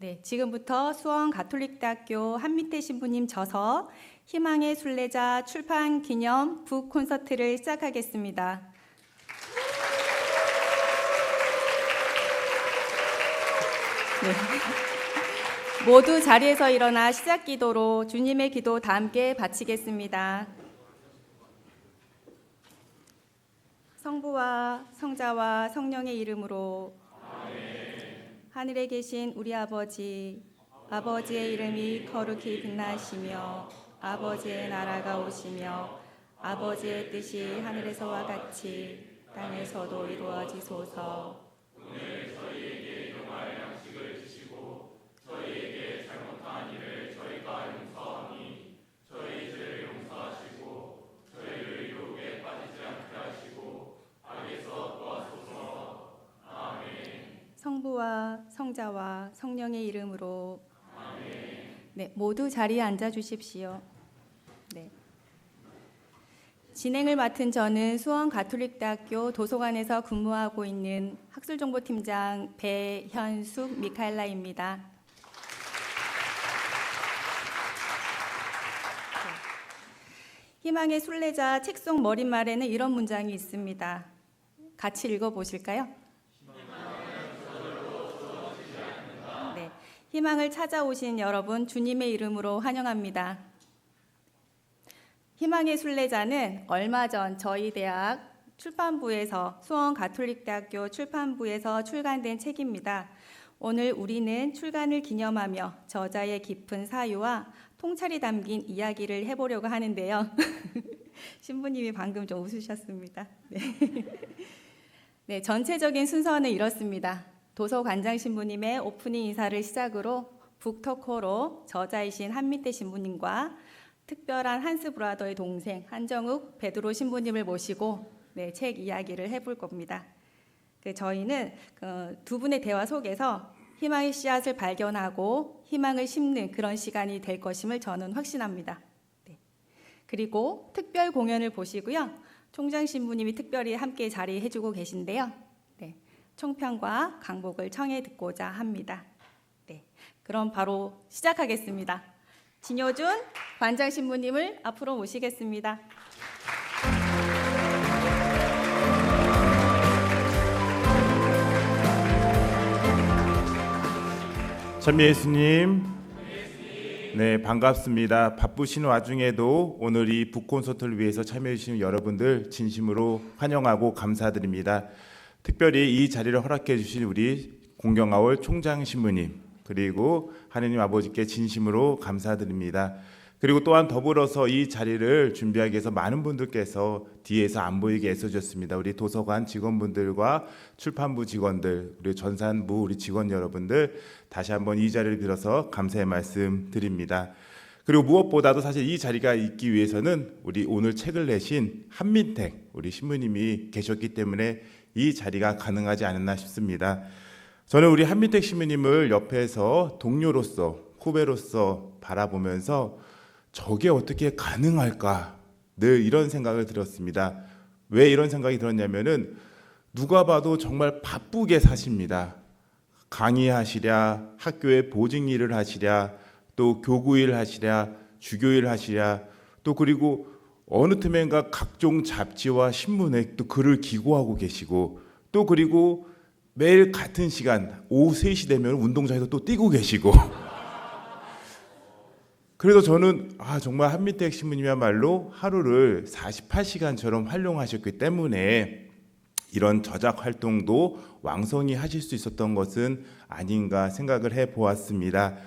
네, 지금부터 수원 가톨릭대학교 한미태 신부님 저서 희망의 순례자 출판 기념 북 콘서트를 시작하겠습니다. 네. 모두 자리에서 일어나 시작 기도로 주님의 기도 다 함께 바치겠습니다. 성부와 성자와 성령의 이름으로 하늘에 계신 우리 아버지, 아버지의 이름이 거룩히 빛나시며 아버지의 나라가 오시며 아버지의 뜻이 하늘에서와 같이 땅에서도 이루어지소서. 오늘 저희에게 일용할 양식을 주시고 저희에게 잘못한 일을 저희가 용서하니 저희 죄를 용서하시고 저희를 유혹에 빠지지 않게 하시고 악에서 도와소서. 아멘. 성부와 성자와 성령의 이름으로. 아멘. 네, 모두 자리에 앉아 주십시오. 네. 진행을 맡은 저는 수원 가톨릭대학교 도서관에서 근무하고 있는 학술정보팀장 배현숙 미카엘라입니다. 희망의 순례자 책 속 머릿말에는 이런 문장이 있습니다. 같이 읽어보실까요? 네, 희망을 찾아오신 여러분 주님의 이름으로 환영합니다. 희망의 순례자는 얼마 전 저희 대학 출판부에서 수원 가톨릭대학교 출판부에서 출간된 책입니다. 오늘 우리는 출간을 기념하며 저자의 깊은 사유와 통찰이 담긴 이야기를 해보려고 하는데요. 신부님이 방금 좀 웃으셨습니다. 네. 네, 전체적인 순서는 이렇습니다. 도서관장 신부님의 오프닝 인사를 시작으로 북토커로 저자이신 한미태 신부님과 특별한 한스 브라더의 동생 한정욱 베드로 신부님을 모시고 네, 책 이야기를 해볼 겁니다. 저희는 두 분의 대화 속에서 희망의 씨앗을 발견하고 희망을 심는 그런 시간이 될 것임을 저는 확신합니다. 네. 그리고 특별 공연을 보시고요. 총장 신부님이 특별히 함께 자리해주고 계신데요. 네. 총평과 강복을 청해 듣고자 합니다. 네. 그럼 바로 시작하겠습니다. 진효준 관장 신부님을 앞으로 모시겠습니다. 참 예수님, 네 반갑습니다. 바쁘신 와중에도 오늘 이 북콘서트를 위해서 참여해 주신 여러분들 진심으로 환영하고 감사드립니다. 특별히 이 자리를 허락해 주신 우리 공경아월 총장 신부님 그리고 하느님 아버지께 진심으로 감사드립니다. 그리고 또한 더불어서 이 자리를 준비하기 위해서 많은 분들께서 뒤에서 안 보이게 애써주셨습니다. 우리 도서관 직원분들과 출판부 직원들, 그리고 전산부 우리 직원 여러분들 다시 한번 이 자리를 빌어서 감사의 말씀 드립니다. 그리고 무엇보다도 사실 이 자리가 있기 위해서는 우리 오늘 책을 내신 한민택 우리 신부님이 계셨기 때문에 이 자리가 가능하지 않았나 싶습니다. 저는 우리 한민택 신부님을 옆에서 동료로서 후배로서 바라보면서 저게 어떻게 가능할까 늘 이런 생각을 들었습니다. 왜 이런 생각이 들었냐면은 누가 봐도 정말 바쁘게 사십니다. 강의하시랴, 학교에 보직 일을 하시랴, 또 교구일 하시랴, 주교일 하시랴, 또 그리고 어느 틈엔가 각종 잡지와 신문에 또 글을 기고하고 계시고, 또 그리고 매일 같은 시간 오후 3시 되면 운동장에서 또 뛰고 계시고 그래서 저는 정말 한미택 신부님이야말로 하루를 48시간처럼 활용하셨기 때문에 이런 저작 활동도 왕성히 하실 수 있었던 것은 아닌가 생각을 해보았습니다.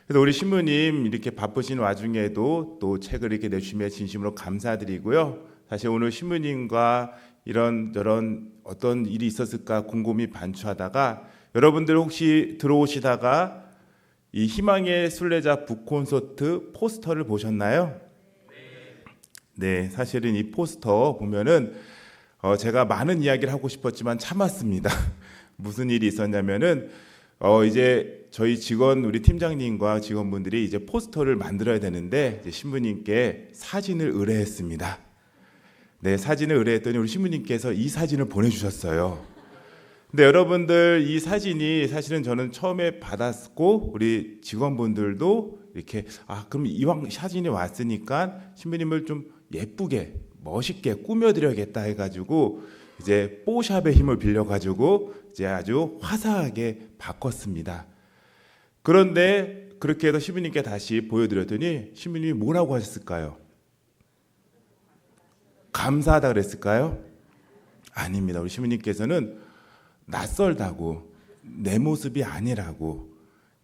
그래서 우리 신부님 이렇게 바쁘신 와중에도 또 책을 이렇게 내주시며 진심으로 감사드리고요. 사실 오늘 신부님과 이런저런 어떤 일이 있었을까 궁금히 반추하다가 여러분들 혹시 들어오시다가 이 희망의 순례자 북콘서트 포스터를 보셨나요? 네, 사실은 이 포스터 보면은 제가 많은 이야기를 하고 싶었지만 참았습니다. 무슨 일이 있었냐면은 이제 저희 직원 우리 팀장님과 직원분들이 이제 포스터를 만들어야 되는데 이제 신부님께 사진을 의뢰했습니다. 네, 사진을 의뢰했더니 우리 신부님께서 이 사진을 보내주셨어요. 근데 여러분들 이 사진이 사실은 저는 처음에 받았고 우리 직원분들도 이렇게 그럼 이왕 사진이 왔으니까 신부님을 좀 예쁘게 멋있게 꾸며드려야겠다 해가지고 이제 뽀샵의 힘을 빌려가지고 이제 아주 화사하게 바꿨습니다. 그런데 그렇게 해서 신부님께 다시 보여드렸더니 신부님이 뭐라고 하셨을까요? 감사하다 그랬을까요? 아닙니다. 우리 신부님께서는 낯설다고, 내 모습이 아니라고,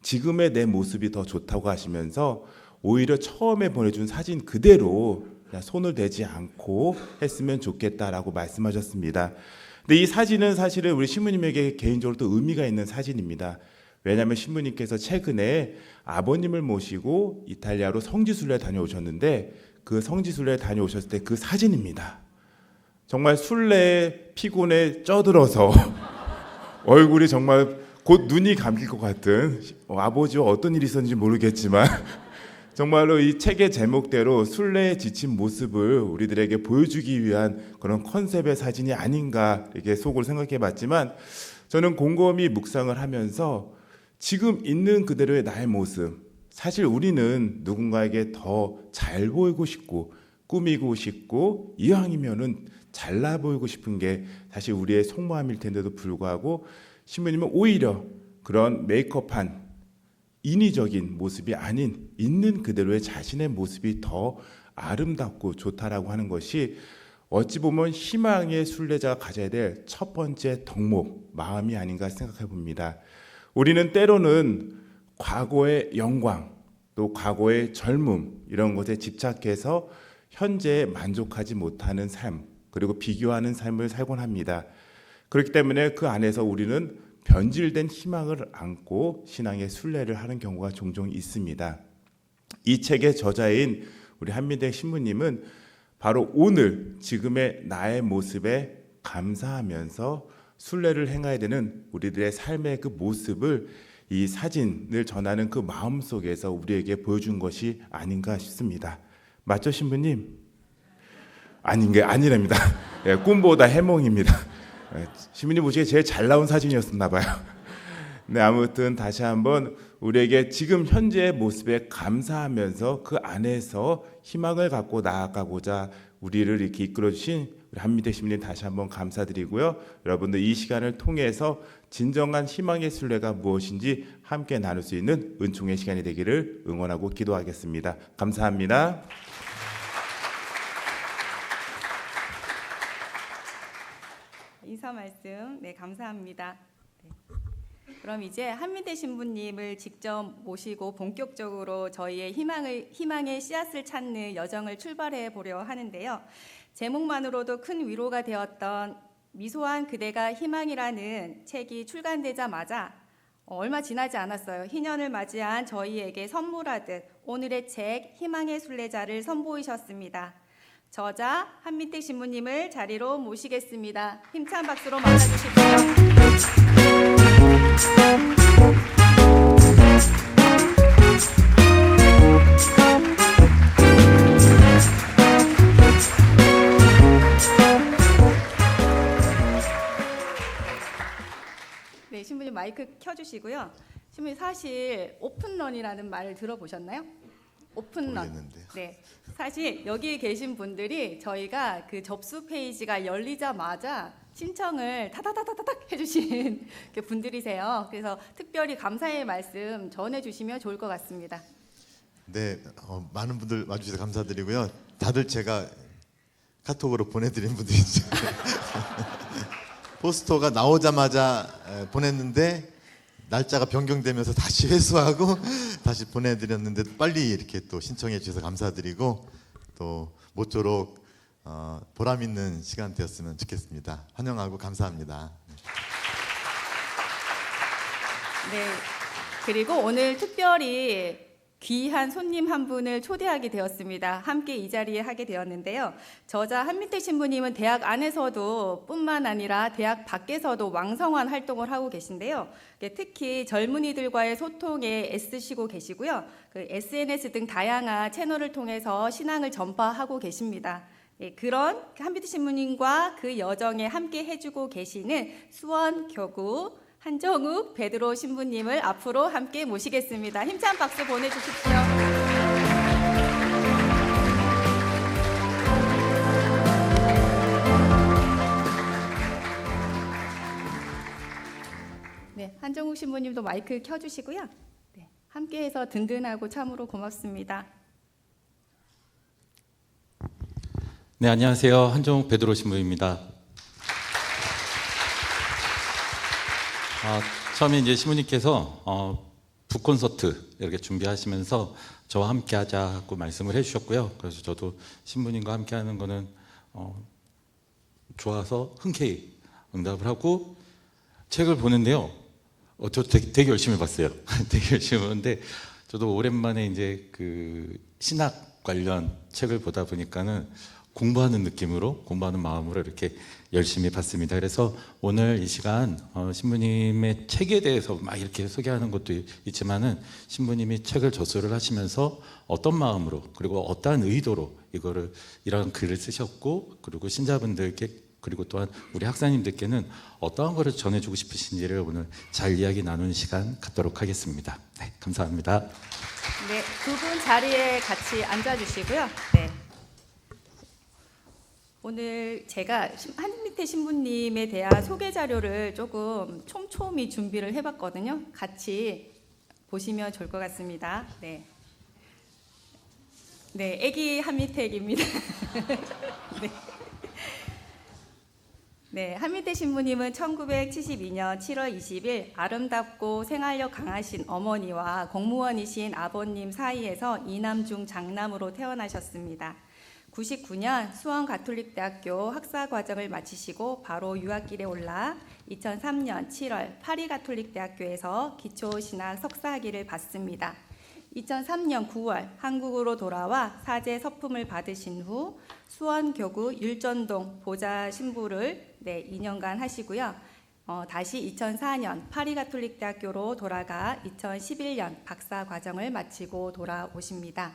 지금의 내 모습이 더 좋다고 하시면서 오히려 처음에 보내준 사진 그대로 그냥 손을 대지 않고 했으면 좋겠다라고 말씀하셨습니다. 근데 이 사진은 사실은 우리 신부님에게 개인적으로 또 의미가 있는 사진입니다. 왜냐하면 신부님께서 최근에 아버님을 모시고 이탈리아로 성지순례 다녀오셨는데 그 성지순례 다녀오셨을 때 그 사진입니다. 정말 순례에 피곤에 쪄들어서 얼굴이 정말 곧 눈이 감길 것 같은 아버지와 어떤 일이 있었는지 모르겠지만 정말로 이 책의 제목대로 순례에 지친 모습을 우리들에게 보여주기 위한 그런 컨셉의 사진이 아닌가 이렇게 속으로 생각해봤지만 저는 곰곰이 묵상을 하면서 지금 있는 그대로의 나의 모습, 사실 우리는 누군가에게 더 잘 보이고 싶고 꾸미고 싶고 이왕이면은 잘나 보이고 싶은 게 사실 우리의 속마음일 텐데도 불구하고 신부님은 오히려 그런 메이크업한 인위적인 모습이 아닌 있는 그대로의 자신의 모습이 더 아름답고 좋다라고 하는 것이 어찌 보면 희망의 순례자가 가져야 될 첫 번째 덕목, 마음이 아닌가 생각해 봅니다. 우리는 때로는 과거의 영광, 또 과거의 젊음 이런 것에 집착해서 현재에 만족하지 못하는 삶, 그리고 비교하는 삶을 살곤 합니다. 그렇기 때문에 그 안에서 우리는 변질된 희망을 안고 신앙의 순례를 하는 경우가 종종 있습니다. 이 책의 저자인 우리 한민대 신부님은 바로 오늘 지금의 나의 모습에 감사하면서 순례를 행해야 되는 우리들의 삶의 그 모습을 이 사진을 전하는 그 마음 속에서 우리에게 보여준 것이 아닌가 싶습니다. 맞죠, 신부님? 아닌 게 아니랍니다. 예, 꿈보다 해몽입니다. 신부님 보시기에 제일 잘 나온 사진이었나 봐요. 네, 아무튼 다시 한번 우리에게 지금 현재의 모습에 감사하면서 그 안에서 희망을 갖고 나아가고자 우리를 이렇게 이끌어 주신 우리 한민대 신부님 다시 한번 감사드리고요. 여러분들 이 시간을 통해서 진정한 희망의 순례가 무엇인지 함께 나눌 수 있는 은총의 시간이 되기를 응원하고 기도하겠습니다. 감사합니다. 인사 말씀 감사합니다. 그럼 이제 한민대 신부님을 직접 모시고 본격적으로 저희의 희망의 씨앗을 찾는 여정을 출발해 보려 하는데요. 제목만으로도 큰 위로가 되었던 미소한 그대가 희망이라는 책이 출간되자마자 얼마 지나지 않았어요. 희년을 맞이한 저희에게 선물하듯 오늘의 책 희망의 순례자를 선보이셨습니다. 저자 한민택 신부님을 자리로 모시겠습니다. 힘찬 박수로 맞아주십시오. 네, 신부님 마이크 켜주시고요. 신부님 사실 오픈런이라는 말을 들어보셨나요? 오픈런. 모르겠는데요. 네, 사실 여기 계신 분들이 저희가 그 접수 페이지가 열리자마자 신청을 타다다다닥 해주신 분들이세요. 그래서 특별히 감사의 말씀 전해주시면 좋을 것 같습니다. 네, 많은 분들 와주셔서 감사드리고요. 다들 제가 카톡으로 보내드린 분들이죠. 포스터가 나오자마자 보냈는데 날짜가 변경되면서 다시 회수하고 다시 보내드렸는데 빨리 이렇게 또 신청해 주셔서 감사드리고 또 모쪼록 보람 있는 시간 되었으면 좋겠습니다. 환영하고 감사합니다. 네, 그리고 오늘 특별히 귀한 손님 한 분을 초대하게 되었습니다. 함께 이 자리에 하게 되었는데요. 저자 한민택 신부님은 대학 안에서도 뿐만 아니라 대학 밖에서도 왕성한 활동을 하고 계신데요. 특히 젊은이들과의 소통에 애쓰시고 계시고요. 그 SNS 등 다양한 채널을 통해서 신앙을 전파하고 계십니다. 예, 그런 한빛 신부님과 그 여정에 함께 해주고 계시는 수원교구 한정욱 베드로 신부님을 앞으로 함께 모시겠습니다. 힘찬 박수 보내주십시오. 네, 한정욱 신부님도 마이크 켜주시고요. 네, 함께해서 든든하고 참으로 고맙습니다. 네, 안녕하세요. 한정욱 베드로 신부입니다. 처음에 이제 신부님께서 북콘서트 이렇게 준비하시면서 저와 함께 하자고 말씀을 해주셨고요. 그래서 저도 신부님과 함께 하는 거는 좋아서 흔쾌히 응답을 하고 책을 보는데요. 저 되게 열심히 봤어요. 되게 열심히 보는데 저도 오랜만에 이제 그 신학 관련 책을 보다 보니까는 공부하는 느낌으로, 공부하는 마음으로 이렇게 열심히 봤습니다. 그래서 오늘 이 시간 신부님의 책에 대해서 막 이렇게 소개하는 것도 있지만은 신부님이 책을 저술을 하시면서 어떤 마음으로 그리고 어떠한 의도로 이런 글을 쓰셨고, 그리고 신자분들께 그리고 또한 우리 학사님들께는 어떠한 것을 전해주고 싶으신지를 오늘 잘 이야기 나누는 시간 갖도록 하겠습니다. 네, 감사합니다. 네, 두 분 자리에 같이 앉아주시고요. 네. 오늘 제가 한밑에 신부님에 대한 소개 자료를 조금 촘촘히 준비를 해봤거든요. 같이 보시면 좋을 것 같습니다. 네, 네, 애기 한밑택입니다. 네. 네, 한밑택 신부님은 1972년 7월 20일 아름답고 생활력 강하신 어머니와 공무원이신 아버님 사이에서 이남 중 장남으로 태어나셨습니다. 99년 수원 가톨릭대학교 학사 과정을 마치시고 바로 유학길에 올라 2003년 7월 파리 가톨릭대학교에서 기초신학 석사학위를 받습니다. 2003년 9월 한국으로 돌아와 사제 서품을 받으신 후 수원교구 율전동 보좌 신부를 2년간 하시고요. 다시 2004년 파리 가톨릭대학교로 돌아가 2011년 박사 과정을 마치고 돌아오십니다.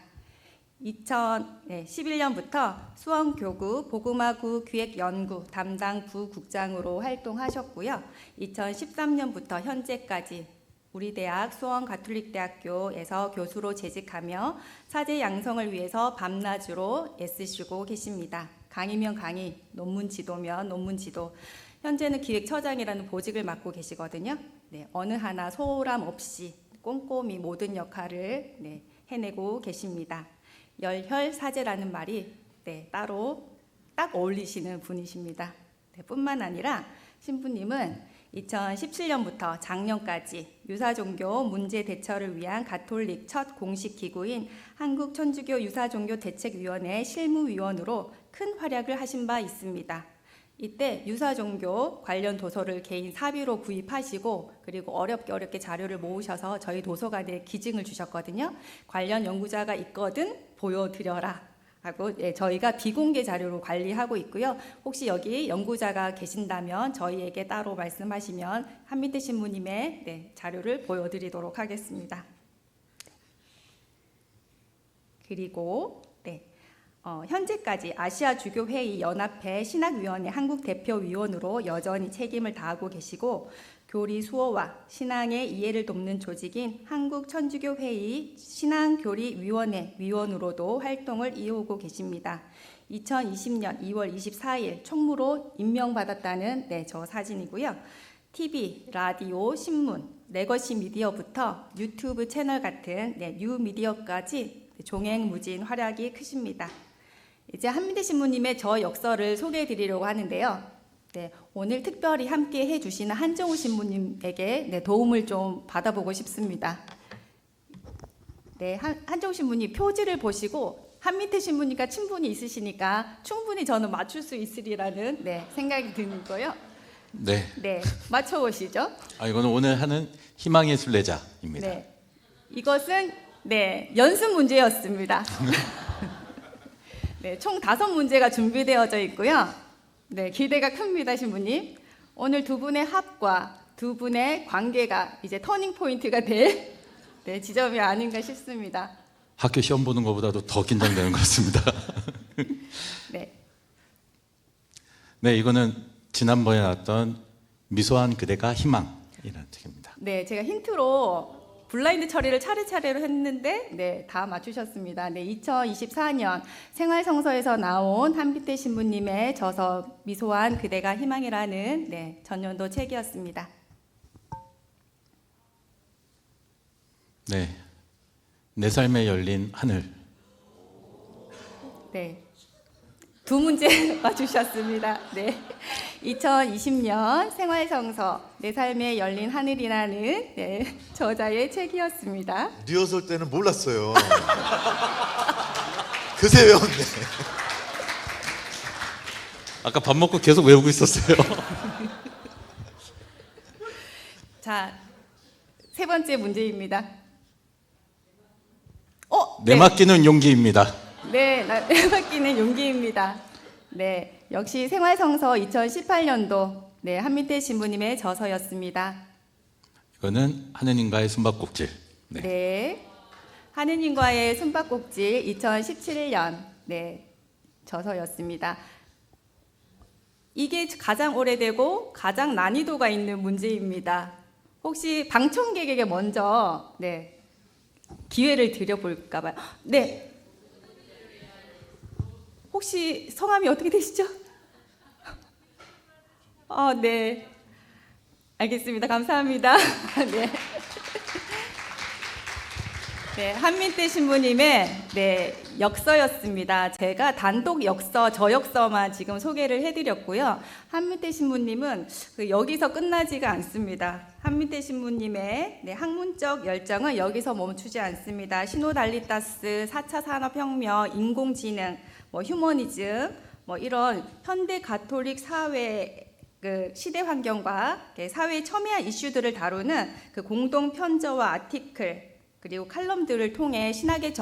2011년부터 수원교구 복음화구 기획연구 담당 부국장으로 활동하셨고요. 2013년부터 현재까지 우리 대학 수원 가톨릭대학교에서 교수로 재직하며 사제 양성을 위해서 밤낮으로 애쓰시고 계십니다. 강의면 강의, 논문 지도면 논문 지도. 현재는 기획처장이라는 보직을 맡고 계시거든요. 네, 어느 하나 소홀함 없이 꼼꼼히 모든 역할을 해내고 계십니다. 열혈사제라는 말이 따로 딱 어울리시는 분이십니다. 뿐만 아니라 신부님은 2017년부터 작년까지 유사종교 문제 대처를 위한 가톨릭 첫 공식 기구인 한국천주교 유사종교대책위원회 실무위원으로 큰 활약을 하신 바 있습니다. 이때 유사종교 관련 도서를 개인 사비로 구입하시고 그리고 어렵게 자료를 모으셔서 저희 도서관에 기증을 주셨거든요. 관련 연구자가 있거든 보여드려라 하고 저희가 비공개 자료로 관리하고 있고요. 혹시 여기 연구자가 계신다면 저희에게 따로 말씀하시면 한밑대 신부님의 자료를 보여드리도록 하겠습니다. 그리고 현재까지 아시아 주교회의 연합회 신학위원회 한국 대표위원으로 여전히 책임을 다하고 계시고 교리 수호와 신앙의 이해를 돕는 조직인 한국천주교회의 신앙교리위원회 위원으로도 활동을 이어오고 계십니다. 2020년 2월 24일 총무로 임명받았다는 저 사진이고요. TV, 라디오, 신문, 레거시 미디어부터 유튜브 채널 같은 뉴미디어까지 종횡무진 활약이 크십니다. 이제 한밑대 신부님의 저 역설을 소개해 드리려고 하는데요. 오늘 특별히 함께 해주시는 한정우 신부님에게 도움을 좀 받아보고 싶습니다. 한정우 신부님 표지를 보시고 한밑대 신부님과 친분이 있으시니까 충분히 저는 맞출 수 있으리라는 생각이 들고요. 네. 맞춰보시죠. 이거는 오늘 하는 희망의 순례자입니다. 이것은 연습 문제였습니다. 총 5문제가 준비되어져 있고요. 기대가 큽니다, 신부님. 오늘 두 분의 합과 두 분의 관계가 이제 터닝 포인트가 될 지점이 아닌가 싶습니다. 학교 시험 보는 것보다도 더 긴장되는 것 같습니다. 네, 이거는 지난번에 나왔던 미소한 그대가 희망이라는 책입니다. 네, 제가 힌트로 블라인드 처리를 차례차례로 했는데 네, 다 맞추셨습니다. 네, 2024년 생활성서에서 나온 한빛대 신부님의 저서 미소한 그대가 희망이라는 네, 전년도 책이었습니다. 네, 내 삶에 열린 하늘. 네. 두 문제 맞추셨습니다. 네. 2020년 생활성서 내 삶에 열린 하늘이라는 네, 저자의 책이었습니다. 리허설 때는 몰랐어요. 그새 외웠네. 아까 밥 먹고 계속 외우고 있었어요. 자, 세 번째 문제입니다. 내맡기는 용기입니다. 네, 내맡기는 용기입니다. 네, 역시 생활성서 2018년도 네, 한민태 신부님의 저서였습니다. 이거는 하느님과의 숨바꼭질. 네. 네. 하느님과의 숨바꼭질 2017년 네, 저서였습니다. 이게 가장 오래되고 가장 난이도가 있는 문제입니다. 혹시 방청객에게 먼저 네, 기회를 드려볼까 봐요. 네. 혹시 성함이 어떻게 되시죠? 네. 알겠습니다. 감사합니다. 네. 네, 한민태 신부님의 네, 역서였습니다. 제가 단독 역서, 저역서만 지금 소개를 해드렸고요. 한민태 신부님은 여기서 끝나지가 않습니다. 한민태 신부님의 네, 학문적 열정은 여기서 멈추지 않습니다. 시노달리타스, 4차 산업혁명, 인공지능, 휴머니즘, 이런 현대 가톨릭 사회 시대 환경과 사회의 첨예한 이슈들을 다루는 공동 편저와 아티클 그리고 칼럼들을 통해 신학의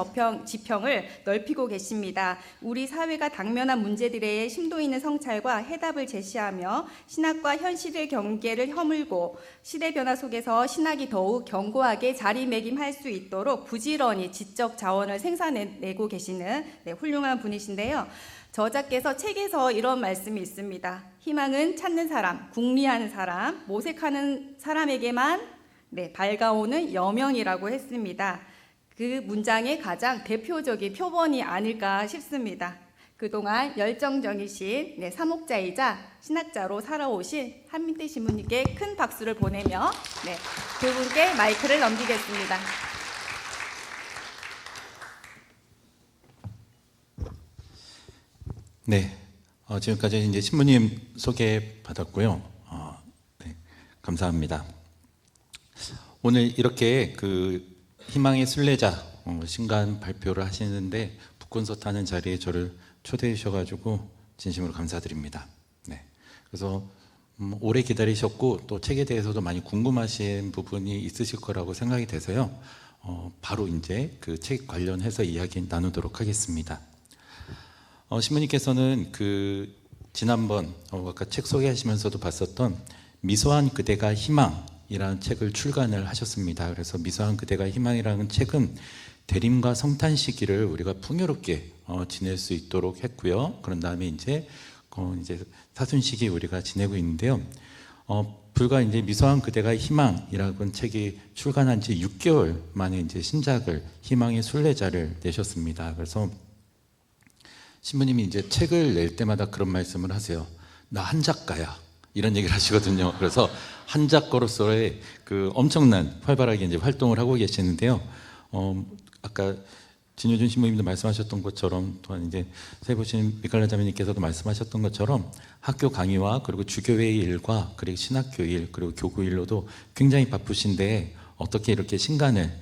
지평을 넓히고 계십니다. 우리 사회가 당면한 문제들의 심도 있는 성찰과 해답을 제시하며 신학과 현실의 경계를 허물고 시대 변화 속에서 신학이 더욱 견고하게 자리매김할 수 있도록 부지런히 지적 자원을 생산해내고 계시는 네, 훌륭한 분이신데요. 저자께서 책에서 이런 말씀이 있습니다. 희망은 찾는 사람, 궁리하는 사람, 모색하는 사람에게만 네, 밝아오는 여명이라고 했습니다. 그 문장의 가장 대표적인 표본이 아닐까 싶습니다. 그동안 열정적이신 네, 사목자이자 신학자로 살아오신 한민태 신부님께 큰 박수를 보내며 네, 두 분께 마이크를 넘기겠습니다. 네, 지금까지 이제 신부님 소개 받았고요. 네, 감사합니다. 오늘 이렇게 희망의 순례자 신간 발표를 하시는데 북콘서트 하는 자리에 저를 초대해 주셔가지고 진심으로 감사드립니다. 네, 그래서 오래 기다리셨고 또 책에 대해서도 많이 궁금하신 부분이 있으실 거라고 생각이 돼서요. 바로 이제 그 책 관련해서 이야기 나누도록 하겠습니다. 신부님께서는 지난번 아까 책 소개하시면서도 봤었던 미소한 그대가 희망이라는 책을 출간을 하셨습니다. 그래서 미소한 그대가 희망이라는 책은 대림과 성탄 시기를 우리가 풍요롭게 지낼 수 있도록 했고요. 그런 다음에 이제 사순 시기 우리가 지내고 있는데요. 불과 이제 미소한 그대가 희망이라는 책이 출간한 지 6개월 만에 이제 신작을 희망의 순례자를 내셨습니다. 그래서 신부님이 이제 책을 낼 때마다 그런 말씀을 하세요. 나 한 작가야. 이런 얘기를 하시거든요. 그래서 한 작가로서의 엄청난 활발하게 이제 활동을 하고 계시는데요. 아까 진효준 신부님도 말씀하셨던 것처럼 또한 이제 세보신 미칼라 자매님께서도 말씀하셨던 것처럼 학교 강의와 그리고 주교회의 일과 그리고 신학교 일 그리고 교구 일로도 굉장히 바쁘신데 어떻게 이렇게 신간을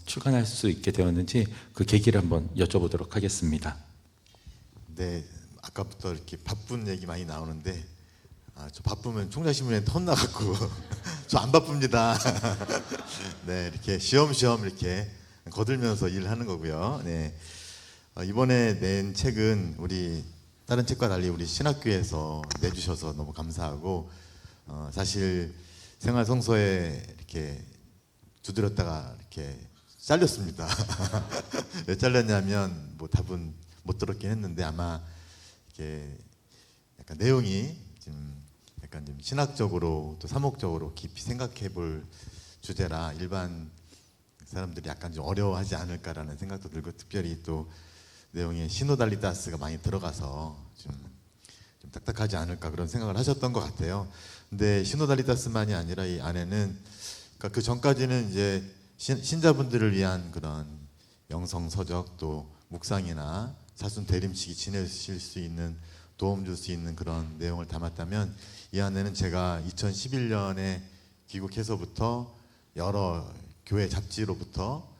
출간할 수 있게 되었는지 그 계기를 한번 여쭤보도록 하겠습니다. 네, 아까부터 이렇게 바쁜 얘기 많이 나오는데 저 바쁘면 총장신부님한테 혼나갖고 저 안 바쁩니다. 네, 이렇게 쉬엄쉬엄 이렇게 거들면서 일하는 거고요. 네, 이번에 낸 책은 우리 다른 책과 달리 우리 신학교에서 내주셔서 너무 감사하고 사실 생활성서에 이렇게 두드렸다가 이렇게 잘렸습니다. 왜 잘렸냐면 답은 못 들었긴 했는데 아마 이렇게 약간 내용이 좀 약간 좀 신학적으로 또 사목적으로 깊이 생각해 볼 주제라 일반 사람들이 약간 좀 어려워하지 않을까라는 생각도 들고, 특별히 또 내용에 시노달리타스가 많이 들어가서 좀 딱딱하지 않을까 그런 생각을 하셨던 것 같아요. 근데 시노달리타스만이 아니라 이 안에는, 그러니까 그 전까지는 이제 신자분들을 위한 그런 영성서적 또 묵상이나 사순 대림식이 지내실 수 있는, 도움 줄 수 있는 그런 내용을 담았다면, 이 안에는 제가 2011년에 귀국해서부터 여러 교회 잡지로부터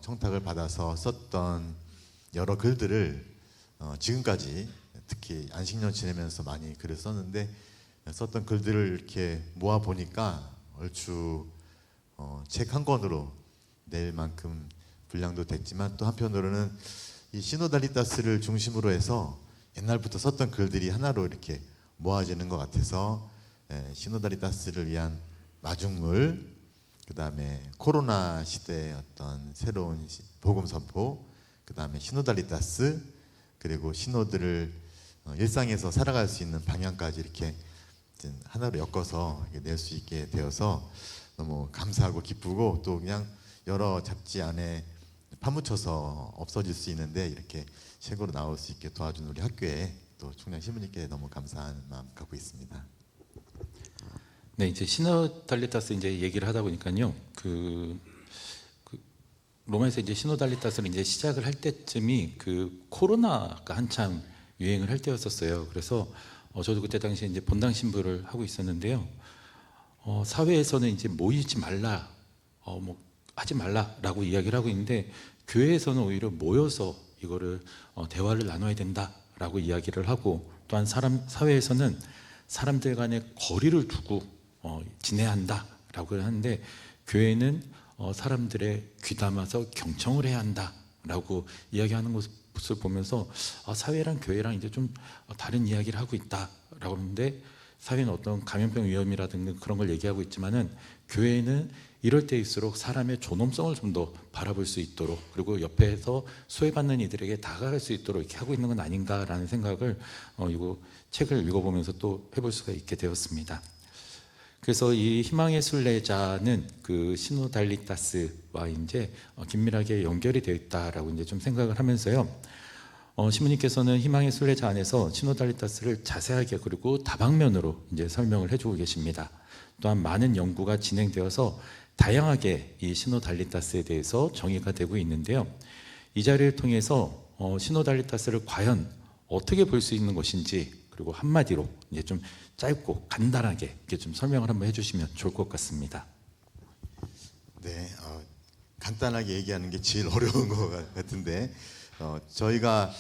청탁을 받아서 썼던 여러 글들을 지금까지 특히 안식년 지내면서 많이 글을 썼는데, 썼던 글들을 이렇게 모아 보니까 얼추 책 한 권으로 낼 만큼 분량도 됐지만, 또 한편으로는 이 시노달리타스를 중심으로 해서 옛날부터 썼던 글들이 하나로 이렇게 모아지는 것 같아서, 시노달리타스를 위한 마중물, 그 다음에 코로나 시대의 어떤 새로운 복음 선포, 그 다음에 시노달리타스, 그리고 신호들을 일상에서 살아갈 수 있는 방향까지 이렇게 하나로 엮어서 낼 수 있게 되어서 너무 감사하고 기쁘고, 또 그냥 여러 잡지 안에 파묻혀서 없어질 수 있는데 이렇게 책으로 나올 수 있게 도와준 우리 학교에 또 총장 신부님께 너무 감사한 마음 갖고 있습니다. 네, 이제 시노달리타스 이제 얘기를 하다 보니까요, 로마에서 이제 시노달리타스를 이제 시작을 할 때쯤이 그 코로나가 한참 유행을 할 때였었어요. 그래서 저도 그때 당시에 이제 본당 신부를 하고 있었는데요. 사회에서는 이제 모이지 말라, 뭐 하지 말라라고 이야기를 하고 있는데, 교회에서는 오히려 모여서 이거를 대화를 나눠야 된다라고 이야기를 하고, 또한 사회에서는 사람들 간의 거리를 두고 지내야 한다라고 하는데, 교회는 사람들의 귀담아서 경청을 해야 한다라고 이야기하는 것을 보면서 사회랑 교회랑 이제 좀 다른 이야기를 하고 있다라고 하는데, 사회는 어떤 감염병 위험이라든가 그런 걸 얘기하고 있지만은, 교회는 이럴 때일수록 사람의 존엄성을 좀 더 바라볼 수 있도록, 그리고 옆에서 소외받는 이들에게 다가갈 수 있도록 이렇게 하고 있는 건 아닌가라는 생각을 이거 책을 읽어보면서 또 해볼 수가 있게 되었습니다. 그래서 이 희망의 순례자는 그 시노달리타스와 이제 긴밀하게 연결이 되어 있다라고 이제 좀 생각을 하면서요. 신부님께서는 희망의 순례자 안에서 시노달리타스를 자세하게 그리고 다방면으로 이제 설명을 해주고 계십니다. 또한 많은 연구가 진행되어서 다양하게 이 시노달리타스에 대해서 정의가 되고 있는데요. 이 자리를 통해서 시노달리타스를 과연 어떻게 볼 수 있는 것인지, 그리고 한마디로 이제 좀 짧고 간단하게 이렇게 좀 설명을 한번 해주시면 좋을 것 같습니다. 네, 간단하게 얘기하는 게 제일 어려운 것 같은데, 저희가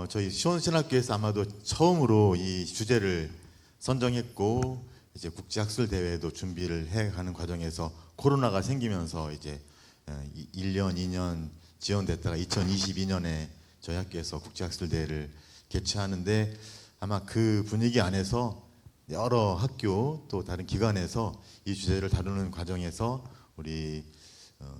저희 시원신학교에서 아마도 처음으로 이 주제를 선정했고, 이제 국제학술 대회도 준비를 해가는 과정에서 코로나가 생기면서 이제 1년, 2년 지연됐다가 2022년에 저희 학교에서 국제학술 대회를 개최하는데, 아마 그 분위기 안에서 여러 학교 또 다른 기관에서 이 주제를 다루는 과정에서 우리